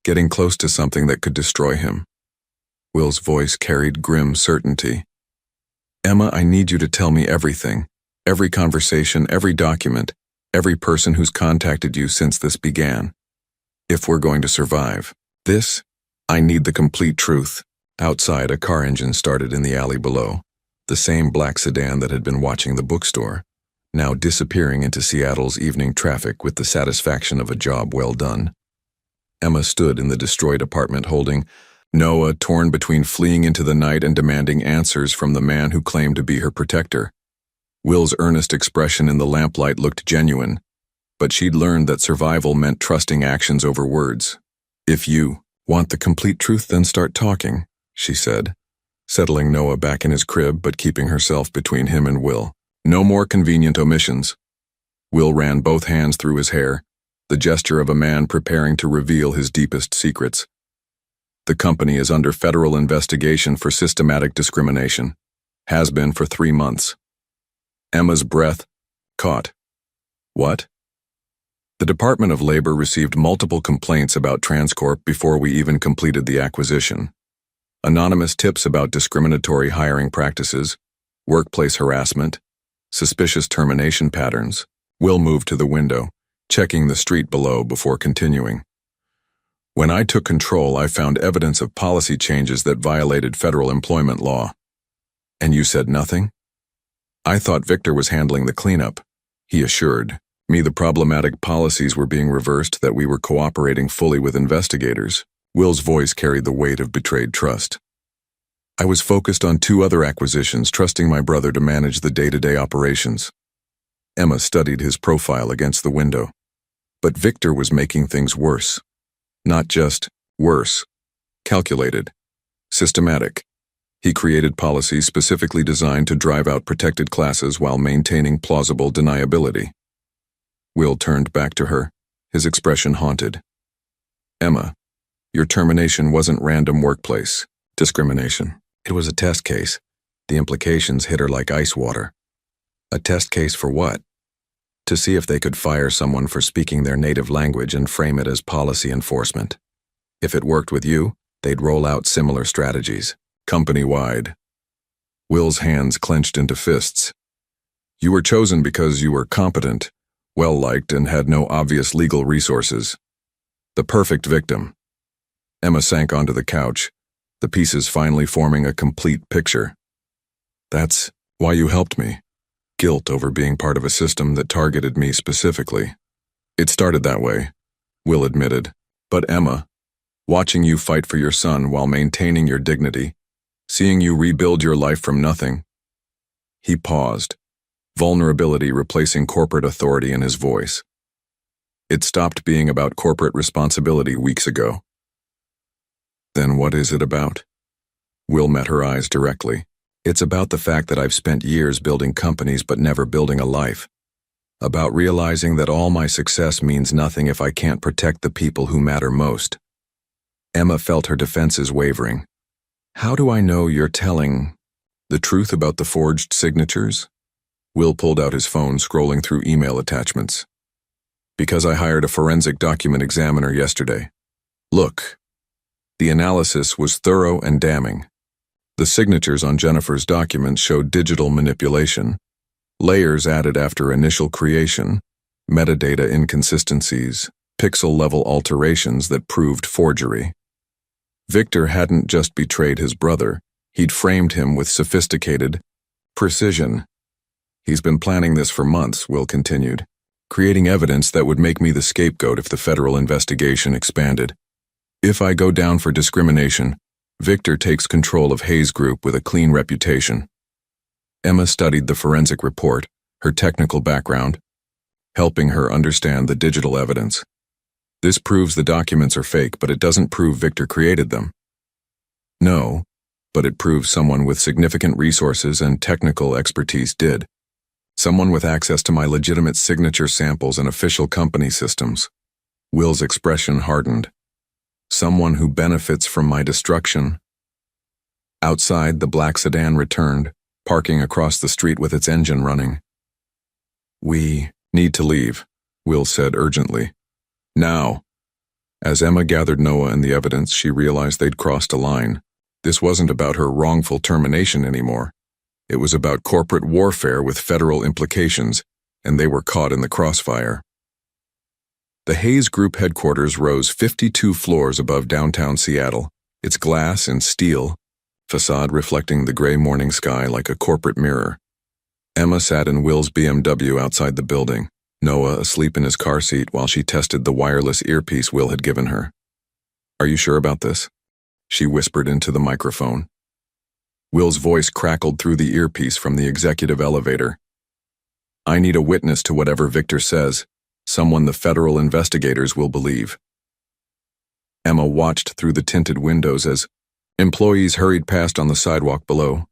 getting close to something that could destroy him." Will's voice carried grim certainty. "Emma, I need you to tell me everything. Every conversation, every document, every person who's contacted you since this began. If we're going to survive this, I need the complete truth." Outside, a car engine started in the alley below, the same black sedan that had been watching the bookstore, now disappearing into Seattle's evening traffic with the satisfaction of a job well done. Emma stood in the destroyed apartment holding Noah, torn between fleeing into the night and demanding answers from the man who claimed to be her protector. Will's earnest expression in the lamplight looked genuine, but she'd learned that survival meant trusting actions over words. "If you want the complete truth, then start talking," she said, settling Noah back in his crib but keeping herself between him and Will. "No more convenient omissions." Will ran both hands through his hair, the gesture of a man preparing to reveal his deepest secrets. "The company is under federal investigation for systematic discrimination. Has been for 3 months. Emma's breath caught. "What?" "The Department of Labor received multiple complaints about Transcorp before we even completed the acquisition. Anonymous tips about discriminatory hiring practices, workplace harassment, suspicious termination patterns." Will moved to the window, checking the street below before continuing. "When I took control, I found evidence of policy changes that violated federal employment law." "And you said nothing?" "I thought Victor was handling the cleanup," he assured me. "The problematic policies were being reversed, that we were cooperating fully with investigators." Will's voice carried the weight of betrayed trust. "I was focused on 2 other acquisitions, trusting my brother to manage the day-to-day operations." Emma studied his profile against the window. But Victor was making things worse. Not just worse. Calculated. Systematic. He created policies specifically designed to drive out protected classes while maintaining plausible deniability. Will turned back to her, his expression haunted. "Emma, your termination wasn't random workplace discrimination. It was a test case. The implications hit her like ice water." "A test case for what?" "To see if they could fire someone for speaking their native language and frame it as policy enforcement. If it worked with you, they'd roll out similar strategies, company-wide." Will's hands clenched into fists. "You were chosen because you were competent, well-liked, and had no obvious legal resources." The perfect victim. Emma sank onto the couch, the pieces finally forming a complete picture. That's why you helped me. Guilt over being part of a system that targeted me specifically. It started that way, Will admitted. But Emma, watching you fight for your son while maintaining your dignity, seeing you rebuild your life from nothing. He paused, vulnerability replacing corporate authority in his voice. It stopped being about corporate responsibility weeks ago. Then what is it about? Will met her eyes directly. It's about the fact that I've spent years building companies but never building a life. About realizing that all my success means nothing if I can't protect the people who matter most. Emma felt her defenses wavering. How do I know you're telling the truth about the forged signatures? Will pulled out his phone, scrolling through email attachments. Because I hired a forensic document examiner yesterday. Look. The analysis was thorough and damning. The signatures on Jennifer's documents showed digital manipulation, layers added after initial creation, metadata inconsistencies, pixel-level alterations that proved forgery. Victor hadn't just betrayed his brother, he'd framed him with sophisticated precision. He's been planning this for months, Will continued, creating evidence that would make me the scapegoat if the federal investigation expanded. If I go down for discrimination, Victor takes control of Hayes Group with a clean reputation. Emma studied the forensic report, her technical background, helping her understand the digital evidence. This proves the documents are fake, but it doesn't prove Victor created them. No, but it proves someone with significant resources and technical expertise did. Someone with access to my legitimate signature samples and official company systems. Will's expression hardened. Someone who benefits from my destruction. Outside, the black sedan returned, parking across the street with its engine running. We need to leave, Will said urgently. Now. As Emma gathered Noah and the evidence, she realized they'd crossed a line. This wasn't about her wrongful termination anymore. It was about corporate warfare with federal implications, and they were caught in the crossfire. The Hayes Group headquarters rose 52 floors above downtown Seattle, its glass and steel facade reflecting the gray morning sky like a corporate mirror. Emma sat in Will's BMW outside the building, Noah asleep in his car seat while she tested the wireless earpiece Will had given her. Are you sure about this? She whispered into the microphone. Will's voice crackled through the earpiece from the executive elevator. I need a witness to whatever Victor says, someone the federal investigators will believe. Emma watched through the tinted windows as employees hurried past on the sidewalk below,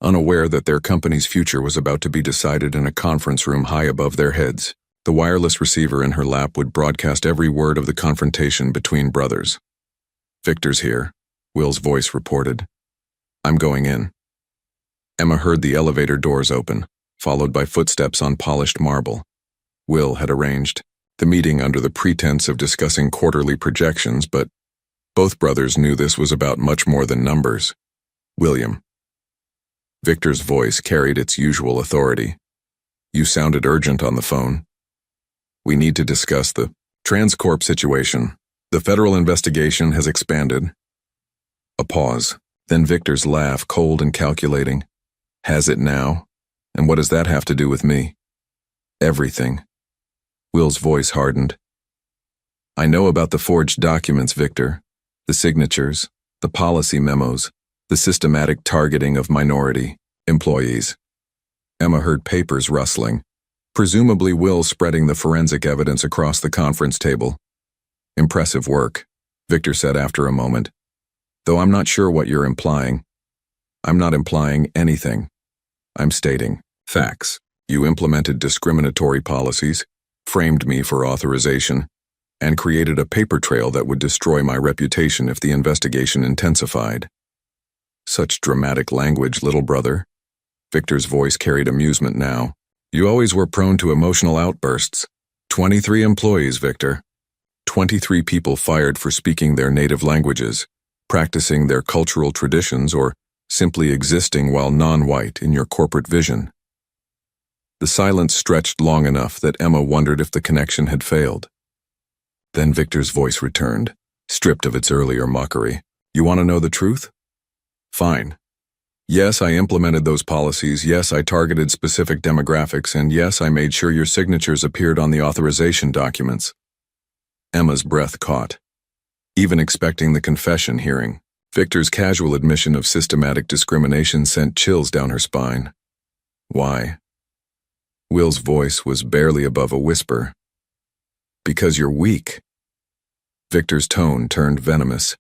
unaware that their company's future was about to be decided in a conference room high above their heads. The wireless receiver in her lap would broadcast every word of the confrontation between brothers. Victor's here, Will's voice reported. I'm going in. Emma heard the elevator doors open, followed by footsteps on polished marble. Will had arranged the meeting under the pretense of discussing quarterly projections, but both brothers knew this was about much more than numbers. William. Victor's voice carried its usual authority. You sounded urgent on the phone. We need to discuss the Transcorp situation. The federal investigation has expanded. A pause, then Victor's laugh, cold and calculating. Has it now? And what does that have to do with me? Everything. Will's voice hardened. I know about the forged documents, Victor. The signatures, the policy memos, the systematic targeting of minority employees. Emma heard papers rustling, presumably Will spreading the forensic evidence across the conference table. Impressive work, Victor said after a moment. Though I'm not sure what you're implying. I'm not implying anything. I'm stating facts. You implemented discriminatory policies, framed me for authorization, and created a paper trail that would destroy my reputation if the investigation intensified. Such dramatic language, little brother. Victor's voice carried amusement now. You always were prone to emotional outbursts. 23 employees, Victor. 23 people fired for speaking their native languages, practicing their cultural traditions, or simply existing while non-white in your corporate vision. The silence stretched long enough that Emma wondered if the connection had failed. Then Victor's voice returned, stripped of its earlier mockery. You want to know the truth? Fine. Yes, I implemented those policies, yes, I targeted specific demographics, and yes, I made sure your signatures appeared on the authorization documents. Emma's breath caught. Even expecting the confession hearing, Victor's casual admission of systematic discrimination sent chills down her spine. Why? Will's voice was barely above a whisper. Because you're weak. Victor's tone turned venomous.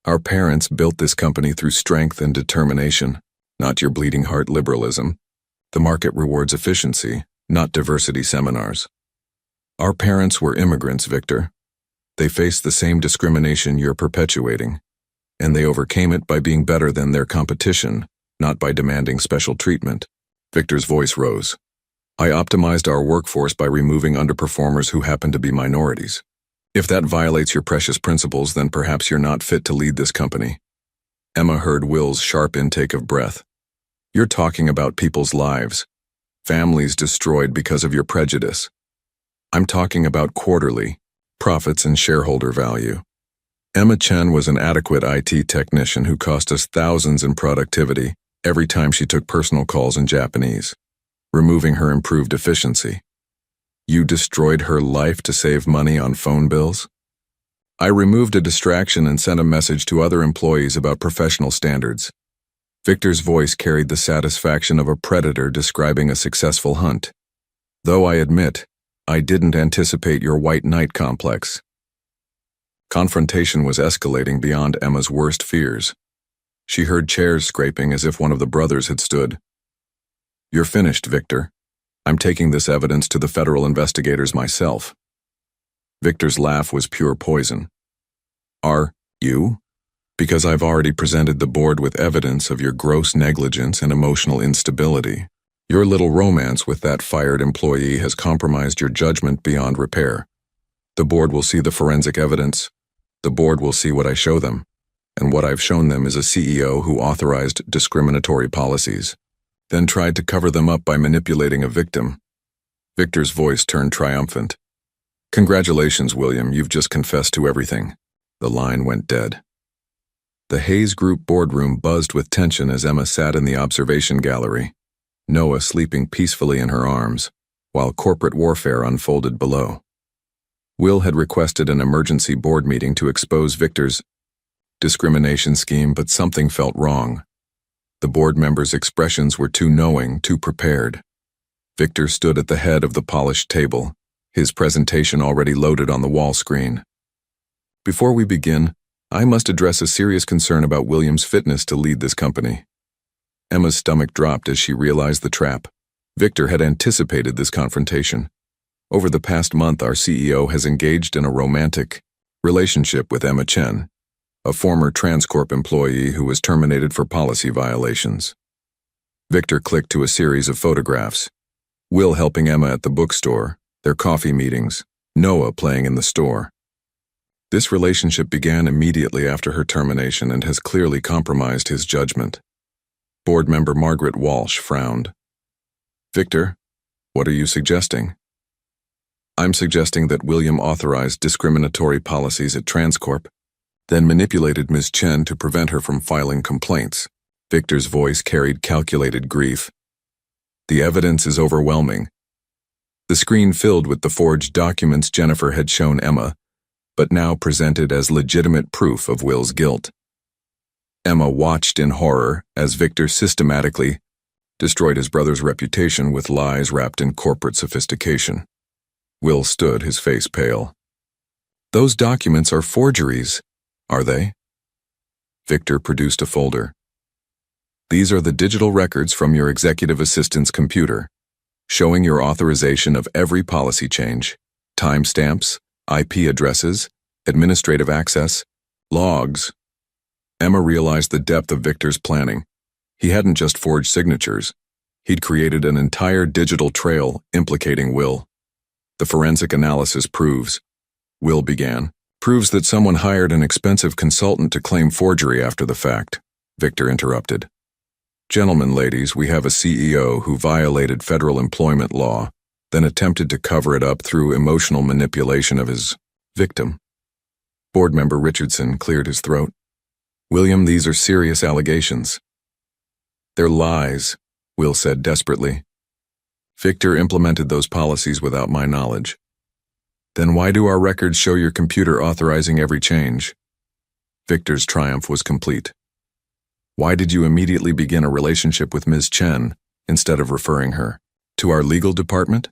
Our parents built this company through strength and determination, not your bleeding heart liberalism. The market rewards efficiency, not diversity seminars. Our parents were immigrants, Victor. They faced the same discrimination you're perpetuating, and they overcame it by being better than their competition, not by demanding special treatment. Victor's voice rose. I optimized our workforce by removing underperformers who happen to be minorities. If that violates your precious principles, then perhaps you're not fit to lead this company. Emma heard Will's sharp intake of breath. You're talking about people's lives, families destroyed because of your prejudice. I'm talking about quarterly profits and shareholder value. Emma Chen was an adequate IT technician who cost us thousands in productivity every time she took personal calls in Japanese. Removing her improved efficiency. You destroyed her life to save money on phone bills? I removed a distraction and sent a message to other employees about professional standards. Victor's voice carried the satisfaction of a predator describing a successful hunt. Though I admit, I didn't anticipate your white knight complex. Confrontation was escalating beyond Emma's worst fears. She heard chairs scraping as if one of the brothers had stood. You're finished, Victor. I'm taking this evidence to the federal investigators myself. Victor's laugh was pure poison. Are you? Because I've already presented the board with evidence of your gross negligence and emotional instability. Your little romance with that fired employee has compromised your judgment beyond repair. The board will see the forensic evidence. The board will see what I show them. And what I've shown them is a CEO who authorized discriminatory policies, then tried to cover them up by manipulating a victim. Victor's voice turned triumphant. Congratulations, William, you've just confessed to everything. The line went dead. The Hayes Group boardroom buzzed with tension as Emma sat in the observation gallery, Noah sleeping peacefully in her arms, while corporate warfare unfolded below. Will had requested an emergency board meeting to expose Victor's discrimination scheme, but something felt wrong. The board members' expressions were too knowing, too prepared. Victor stood at the head of the polished table, his presentation already loaded on the wall screen. Before we begin, I must address a serious concern about William's fitness to lead this company. Emma's stomach dropped as she realized the trap. Victor had anticipated this confrontation. Over the past month, our CEO has engaged in a romantic relationship with Emma Chen, a former Transcorp employee who was terminated for policy violations. Victor clicked to a series of photographs. Will helping Emma at the bookstore, their coffee meetings, Noah playing in the store. This relationship began immediately after her termination and has clearly compromised his judgment. Board member Margaret Walsh frowned. Victor, what are you suggesting? I'm suggesting that William authorized discriminatory policies at Transcorp, then manipulated Ms. Chen to prevent her from filing complaints. Victor's voice carried calculated grief. The evidence is overwhelming. The screen filled with the forged documents Jennifer had shown Emma, but now presented as legitimate proof of Will's guilt. Emma watched in horror as Victor systematically destroyed his brother's reputation with lies wrapped in corporate sophistication. Will stood, his face pale. Those documents are forgeries, are they? Victor produced a folder. These are the digital records from your executive assistant's computer, showing your authorization of every policy change, timestamps, IP addresses, administrative access, logs. Emma realized the depth of Victor's planning. He hadn't just forged signatures. He'd created an entire digital trail implicating Will. The forensic analysis proves, Will began, proves that someone hired an expensive consultant to claim forgery after the fact. Victor interrupted. Gentlemen, ladies, we have a CEO who violated federal employment law, then attempted to cover it up through emotional manipulation of his victim. Board member Richardson cleared his throat. "William, these are serious allegations." "They're lies," Will said desperately. "Victor implemented those policies without my knowledge." "Then why do our records show your computer authorizing every change?" Victor's triumph was complete. "Why did you immediately begin a relationship with Ms. Chen instead of referring her to our legal department?"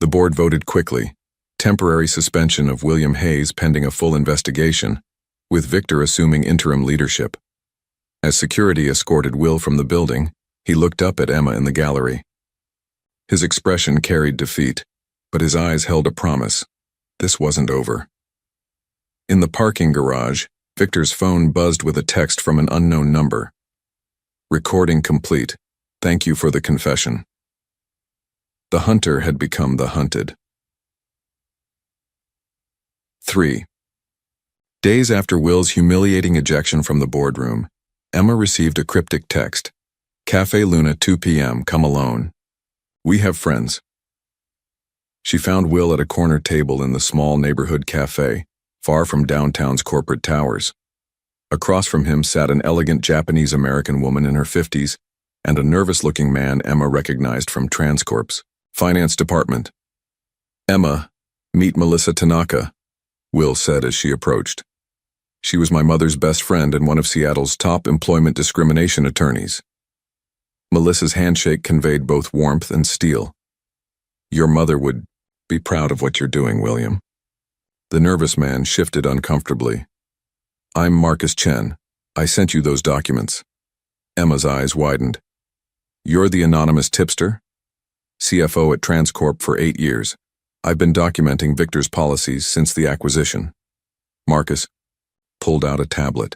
The board voted quickly. Temporary suspension of William Hayes pending a full investigation, with Victor assuming interim leadership. As security escorted Will from the building, he looked up at Emma in the gallery. His expression carried defeat, but his eyes held a promise. This wasn't over. In the parking garage, Victor's phone buzzed with a text from an unknown number. "Recording complete. Thank you for the confession." The hunter had become the hunted. 3. Days after Will's humiliating ejection from the boardroom, Emma received a cryptic text. "Cafe Luna, 2 p.m., come alone. We have friends." She found Will at a corner table in the small neighborhood cafe, far from downtown's corporate towers. Across from him sat an elegant Japanese-American woman in her 50s and a nervous-looking man Emma recognized from Transcorp's finance department. "Emma, meet Melissa Tanaka," Will said as she approached. "She was my mother's best friend and one of Seattle's top employment discrimination attorneys." Melissa's handshake conveyed both warmth and steel. "Your mother would be proud of what you're doing, William." The nervous man shifted uncomfortably. "I'm Marcus Chen. I sent you those documents." Emma's eyes widened. "You're the anonymous tipster?" "CFO at Transcorp for 8 years. I've been documenting Victor's policies since the acquisition." Marcus pulled out a tablet.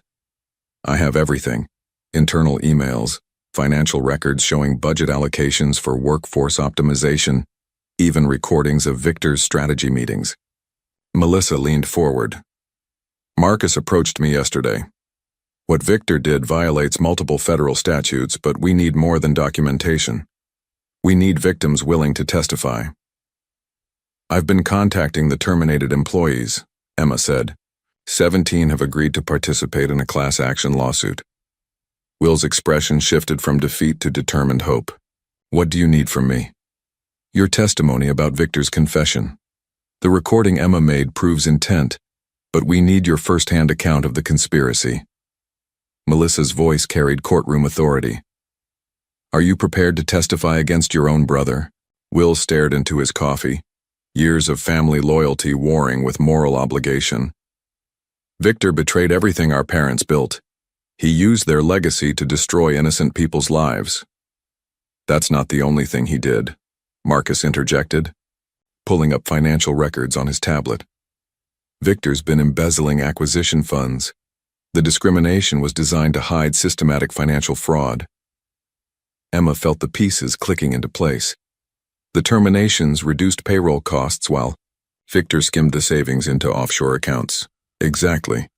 "I have everything. Internal emails, financial records showing budget allocations for workforce optimization, even recordings of Victor's strategy meetings." Melissa leaned forward. "Marcus approached me yesterday. What Victor did violates multiple federal statutes, but we need more than documentation. We need victims willing to testify." "I've been contacting the terminated employees," Emma said. 17 have agreed to participate in a class action lawsuit. Will's expression shifted from defeat to determined hope. "What do you need from me?" "Your testimony about Victor's confession. The recording Emma made proves intent, but we need your first-hand account of the conspiracy." Melissa's voice carried courtroom authority. "Are you prepared to testify against your own brother?" Will stared into his coffee, years of family loyalty warring with moral obligation. "Victor betrayed everything our parents built. He used their legacy to destroy innocent people's lives." "That's not the only thing he did," Marcus interjected, pulling up financial records on his tablet. "Victor's been embezzling acquisition funds. The discrimination was designed to hide systematic financial fraud." Emma felt the pieces clicking into place. The terminations reduced payroll costs while Victor skimmed the savings into offshore accounts. "Exactly.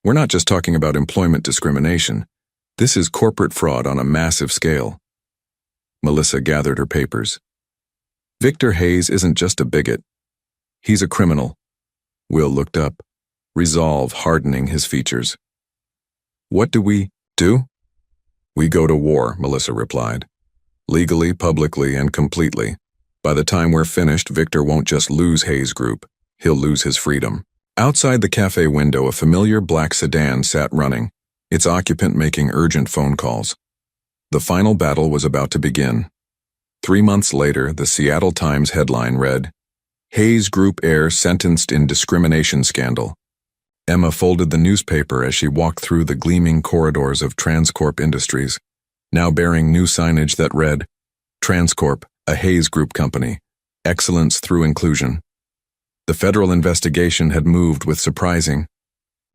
We're not just talking about employment discrimination. This is corporate fraud on a massive scale." Melissa gathered her papers. "Victor Hayes isn't just a bigot. He's a criminal." Will looked up, resolve hardening his features. "What do we do?" "We go to war," Melissa replied. "Legally, publicly, and completely. By the time we're finished, Victor won't just lose Hayes Group. He'll lose his freedom." Outside the cafe window, a familiar black sedan sat running, its occupant making urgent phone calls. The final battle was about to begin. 3 months later, the Seattle Times headline read, "Hayes Group heir sentenced in discrimination scandal." Emma folded the newspaper as she walked through the gleaming corridors of Transcorp Industries, now bearing new signage that read, "Transcorp, a Hayes Group company. Excellence through inclusion." The federal investigation had moved with surprising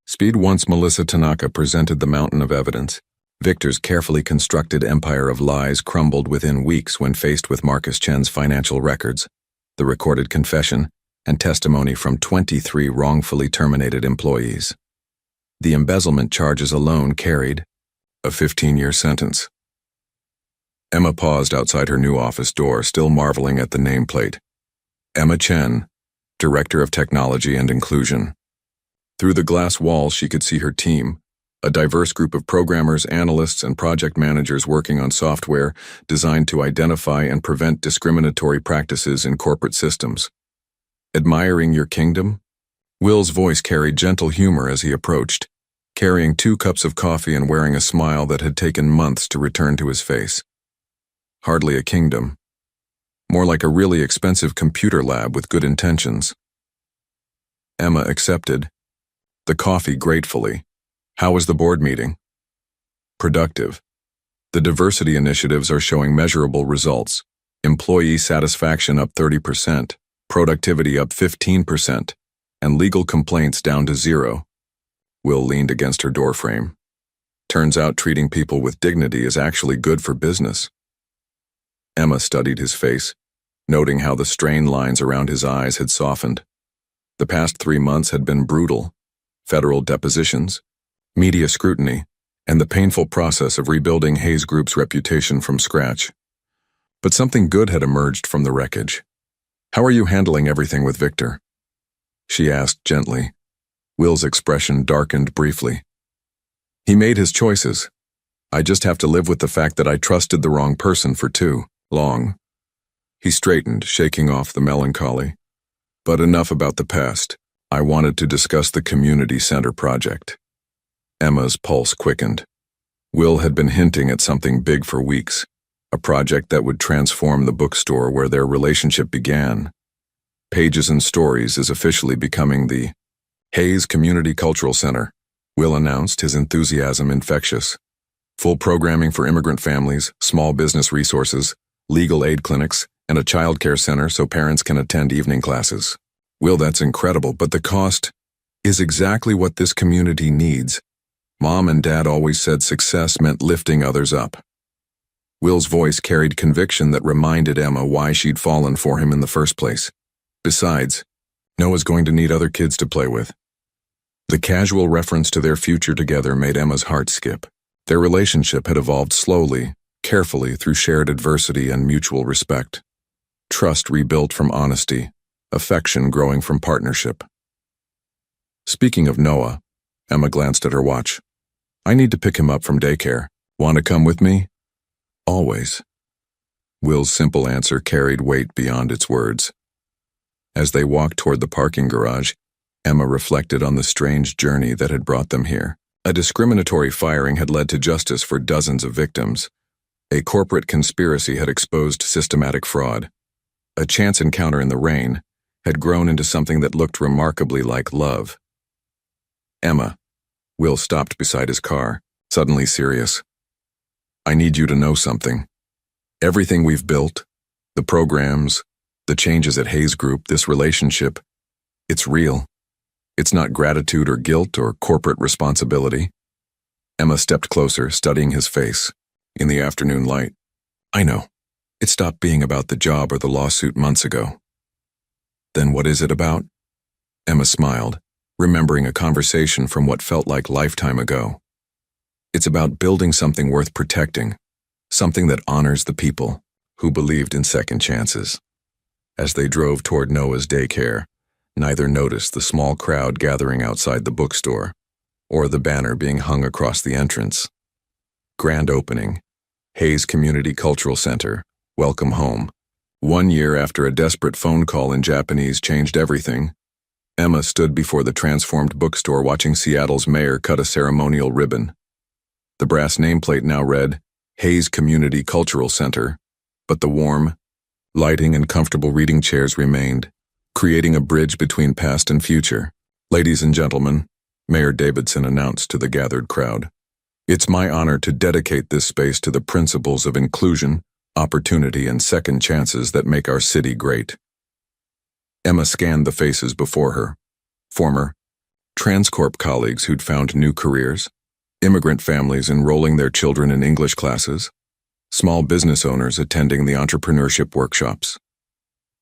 speed once Melissa Tanaka presented the mountain of evidence. Victor's carefully constructed empire of lies crumbled within weeks when faced with Marcus Chen's financial records, the recorded confession, and testimony from 23 wrongfully terminated employees. The embezzlement charges alone carried a 15-year sentence. Emma paused outside her new office door, still marveling at the nameplate. Emma Chen, Director of Technology and Inclusion. Through the glass wall, she could see her team, a diverse group of programmers, analysts, and project managers working on software designed to identify and prevent discriminatory practices in corporate systems. Admiring your kingdom? Will's voice carried gentle humor as he approached, carrying 2 cups of coffee and wearing a smile that had taken months to return to his face. Hardly a kingdom. More like a really expensive computer lab with good intentions. Emma accepted the coffee gratefully. How was the board meeting? Productive. The diversity initiatives are showing measurable results. Employee satisfaction up 30%, productivity up 15%, and legal complaints down to 0. Will leaned against her doorframe. Turns out treating people with dignity is actually good for business. Emma studied his face, noting how the strained lines around his eyes had softened. The past 3 months had been brutal. Federal depositions, media scrutiny, and the painful process of rebuilding Hayes Group's reputation from scratch. But something good had emerged from the wreckage. How are you handling everything with Victor? She asked gently. Will's expression darkened briefly. He made his choices. I just have to live with the fact that I trusted the wrong person for too long. He straightened, shaking off the melancholy. But enough about the past. I wanted to discuss the community center project. Emma's pulse quickened. Will had been hinting at something big for weeks, a project that would transform the bookstore where their relationship began. Pages and Stories is officially becoming the Hayes Community Cultural Center, Will announced, his enthusiasm infectious. Full programming for immigrant families, small business resources, legal aid clinics, and a child care center so parents can attend evening classes. Will, that's incredible, but the cost is exactly what this community needs. Mom and Dad always said success meant lifting others up. Will's voice carried conviction that reminded Emma why she'd fallen for him in the first place. Besides, Noah's going to need other kids to play with. The casual reference to their future together made Emma's heart skip. Their relationship had evolved slowly, carefully through shared adversity and mutual respect. Trust rebuilt from honesty, affection growing from partnership. Speaking of Noah, Emma glanced at her watch. I need to pick him up from daycare. Want to come with me? Always. Will's simple answer carried weight beyond its words. As they walked toward the parking garage, Emma reflected on the strange journey that had brought them here. A discriminatory firing had led to justice for dozens of victims. A corporate conspiracy had exposed systematic fraud. A chance encounter in the rain had grown into something that looked remarkably like love. Emma. Will stopped beside his car, suddenly serious. I need you to know something. Everything we've built, the programs, the changes at Hayes Group, this relationship, it's real. It's not gratitude or guilt or corporate responsibility. Emma stepped closer, studying his face. In the afternoon light. I know. It stopped being about the job or the lawsuit months ago. Then what is it about? Emma smiled, remembering a conversation from what felt like lifetime ago. It's about building something worth protecting, something that honors the people who believed in second chances. As they drove toward Noah's daycare, neither noticed the small crowd gathering outside the bookstore or the banner being hung across the entrance. Grand opening. Hayes Community Cultural Center. Welcome home. 1 year after a desperate phone call in Japanese changed everything, Emma stood before the transformed bookstore watching Seattle's mayor cut a ceremonial ribbon. The brass nameplate now read, Hayes Community Cultural Center, but the warm, lighting and comfortable reading chairs remained, creating a bridge between past and future. Ladies and gentlemen, Mayor Davidson announced to the gathered crowd. It's my honor to dedicate this space to the principles of inclusion, opportunity, and second chances that make our city great. Emma scanned the faces before her. Former Transcorp colleagues who'd found new careers, immigrant families enrolling their children in English classes, small business owners attending the entrepreneurship workshops.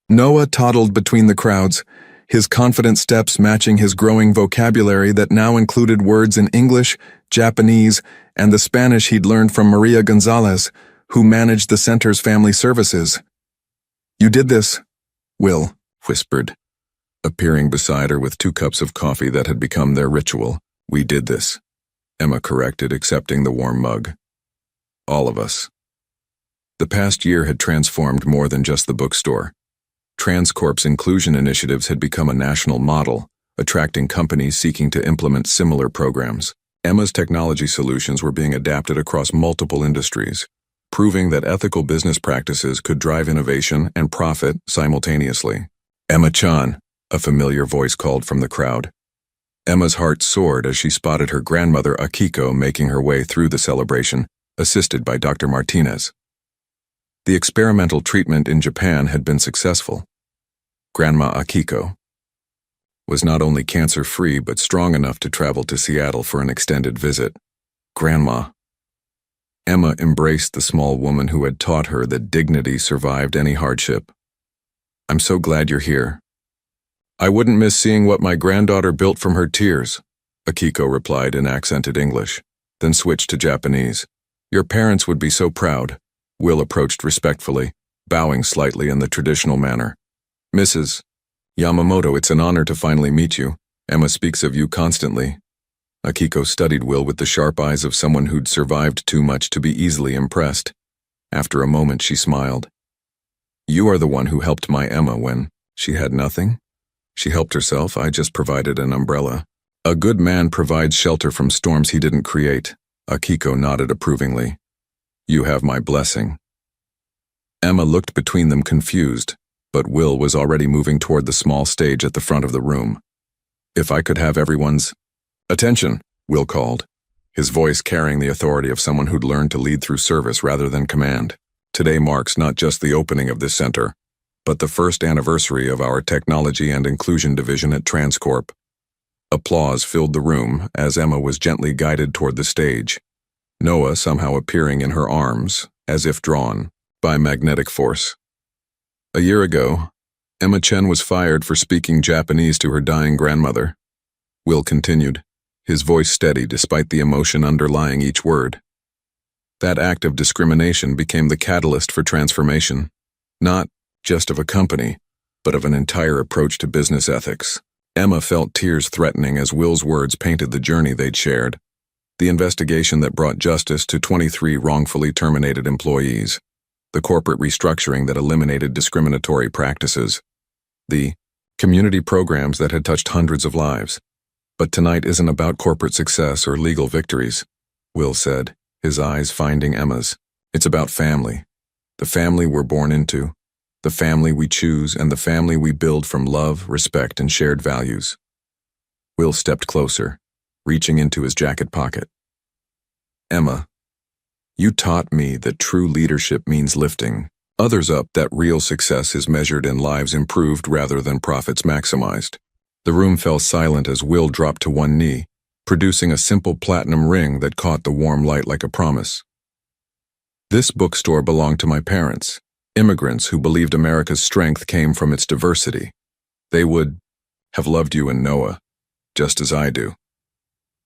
Noah toddled between the crowds, his confident steps matching his growing vocabulary that now included words in English, Japanese, and the Spanish he'd learned from Maria Gonzalez, who managed the center's family services. You did this, Will. whispered, appearing beside her with 2 cups of coffee that had become their ritual. We did this, Emma corrected, accepting the warm mug. All of us. The past year had transformed more than just the bookstore. TransCorp's inclusion initiatives had become a national model, attracting companies seeking to implement similar programs. Emma's technology solutions were being adapted across multiple industries, proving that ethical business practices could drive innovation and profit simultaneously. Emma-chan, a familiar voice called from the crowd. Emma's heart soared as she spotted her grandmother Akiko making her way through the celebration, assisted by Dr. Martinez. The experimental treatment in Japan had been successful. Grandma Akiko was not only cancer-free but strong enough to travel to Seattle for an extended visit. Grandma. Emma embraced the small woman who had taught her that dignity survived any hardship. I'm so glad you're here. I wouldn't miss seeing what my granddaughter built from her tears, Akiko replied in accented English, then switched to Japanese. Your parents would be so proud. Will approached respectfully, bowing slightly in the traditional manner. Mrs. Yamamoto, it's an honor to finally meet you. Emma speaks of you constantly. Akiko studied Will with the sharp eyes of someone who'd survived too much to be easily impressed. After a moment, she smiled. You are the one who helped my Emma when she had nothing? She helped herself, I just provided an umbrella. A good man provides shelter from storms he didn't create. Akiko nodded approvingly. You have my blessing. Emma looked between them confused, but Will was already moving toward the small stage at the front of the room. If I could have everyone's attention, Will called, his voice carrying the authority of someone who'd learned to lead through service rather than command. Today marks not just the opening of this center, but the first anniversary of our Technology and Inclusion Division at TransCorp. Applause filled the room as Emma was gently guided toward the stage, Noah somehow appearing in her arms, as if drawn by magnetic force. A year ago, Emma Chen was fired for speaking Japanese to her dying grandmother. Will continued, his voice steady despite the emotion underlying each word. That act of discrimination became the catalyst for transformation, not just of a company, but of an entire approach to business ethics. Emma felt tears threatening as Will's words painted the journey they'd shared. The investigation that brought justice to 23 wrongfully terminated employees, the corporate restructuring that eliminated discriminatory practices, the community programs that had touched hundreds of lives. But tonight isn't about corporate success or legal victories, Will said, his eyes finding Emma's. It's about family. The family we're born into, the family we choose, and the family we build from love, respect, and shared values. Will stepped closer, reaching into his jacket pocket. Emma, you taught me that true leadership means lifting others up, that real success is measured in lives improved rather than profits maximized. The room fell silent as Will dropped to one knee, producing a simple platinum ring that caught the warm light like a promise. This bookstore belonged to my parents, immigrants who believed America's strength came from its diversity. They would have loved you and Noah, just as I do.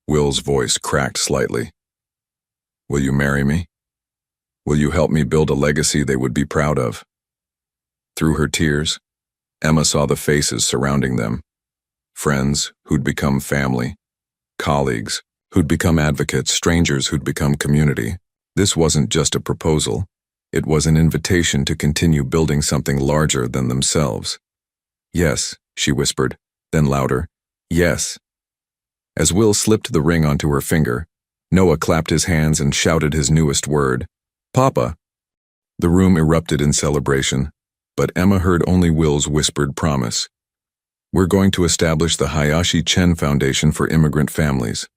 Will's voice cracked slightly. Will you marry me? Will you help me build a legacy they would be proud of? Through her tears, Emma saw the faces surrounding them. Friends who'd become family, colleagues who'd become advocates, strangers who'd become community. This wasn't just a proposal. It was an invitation to continue building something larger than themselves. Yes, she whispered, then louder, yes. As Will slipped the ring onto her finger, Noah clapped his hands and shouted his newest word, Papa. The room erupted in celebration, but Emma heard only Will's whispered promise. We're going to establish the Hayashi Chen Foundation for Immigrant Families.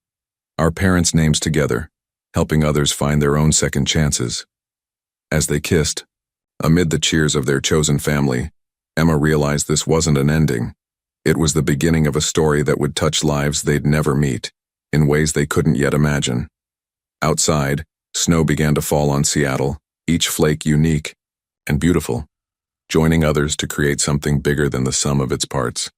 Our parents' names together, helping others find their own second chances. As they kissed, amid the cheers of their chosen family, Emma realized this wasn't an ending. It was the beginning of a story that would touch lives they'd never meet, in ways they couldn't yet imagine. Outside, snow began to fall on Seattle, each flake unique and beautiful, joining others to create something bigger than the sum of its parts.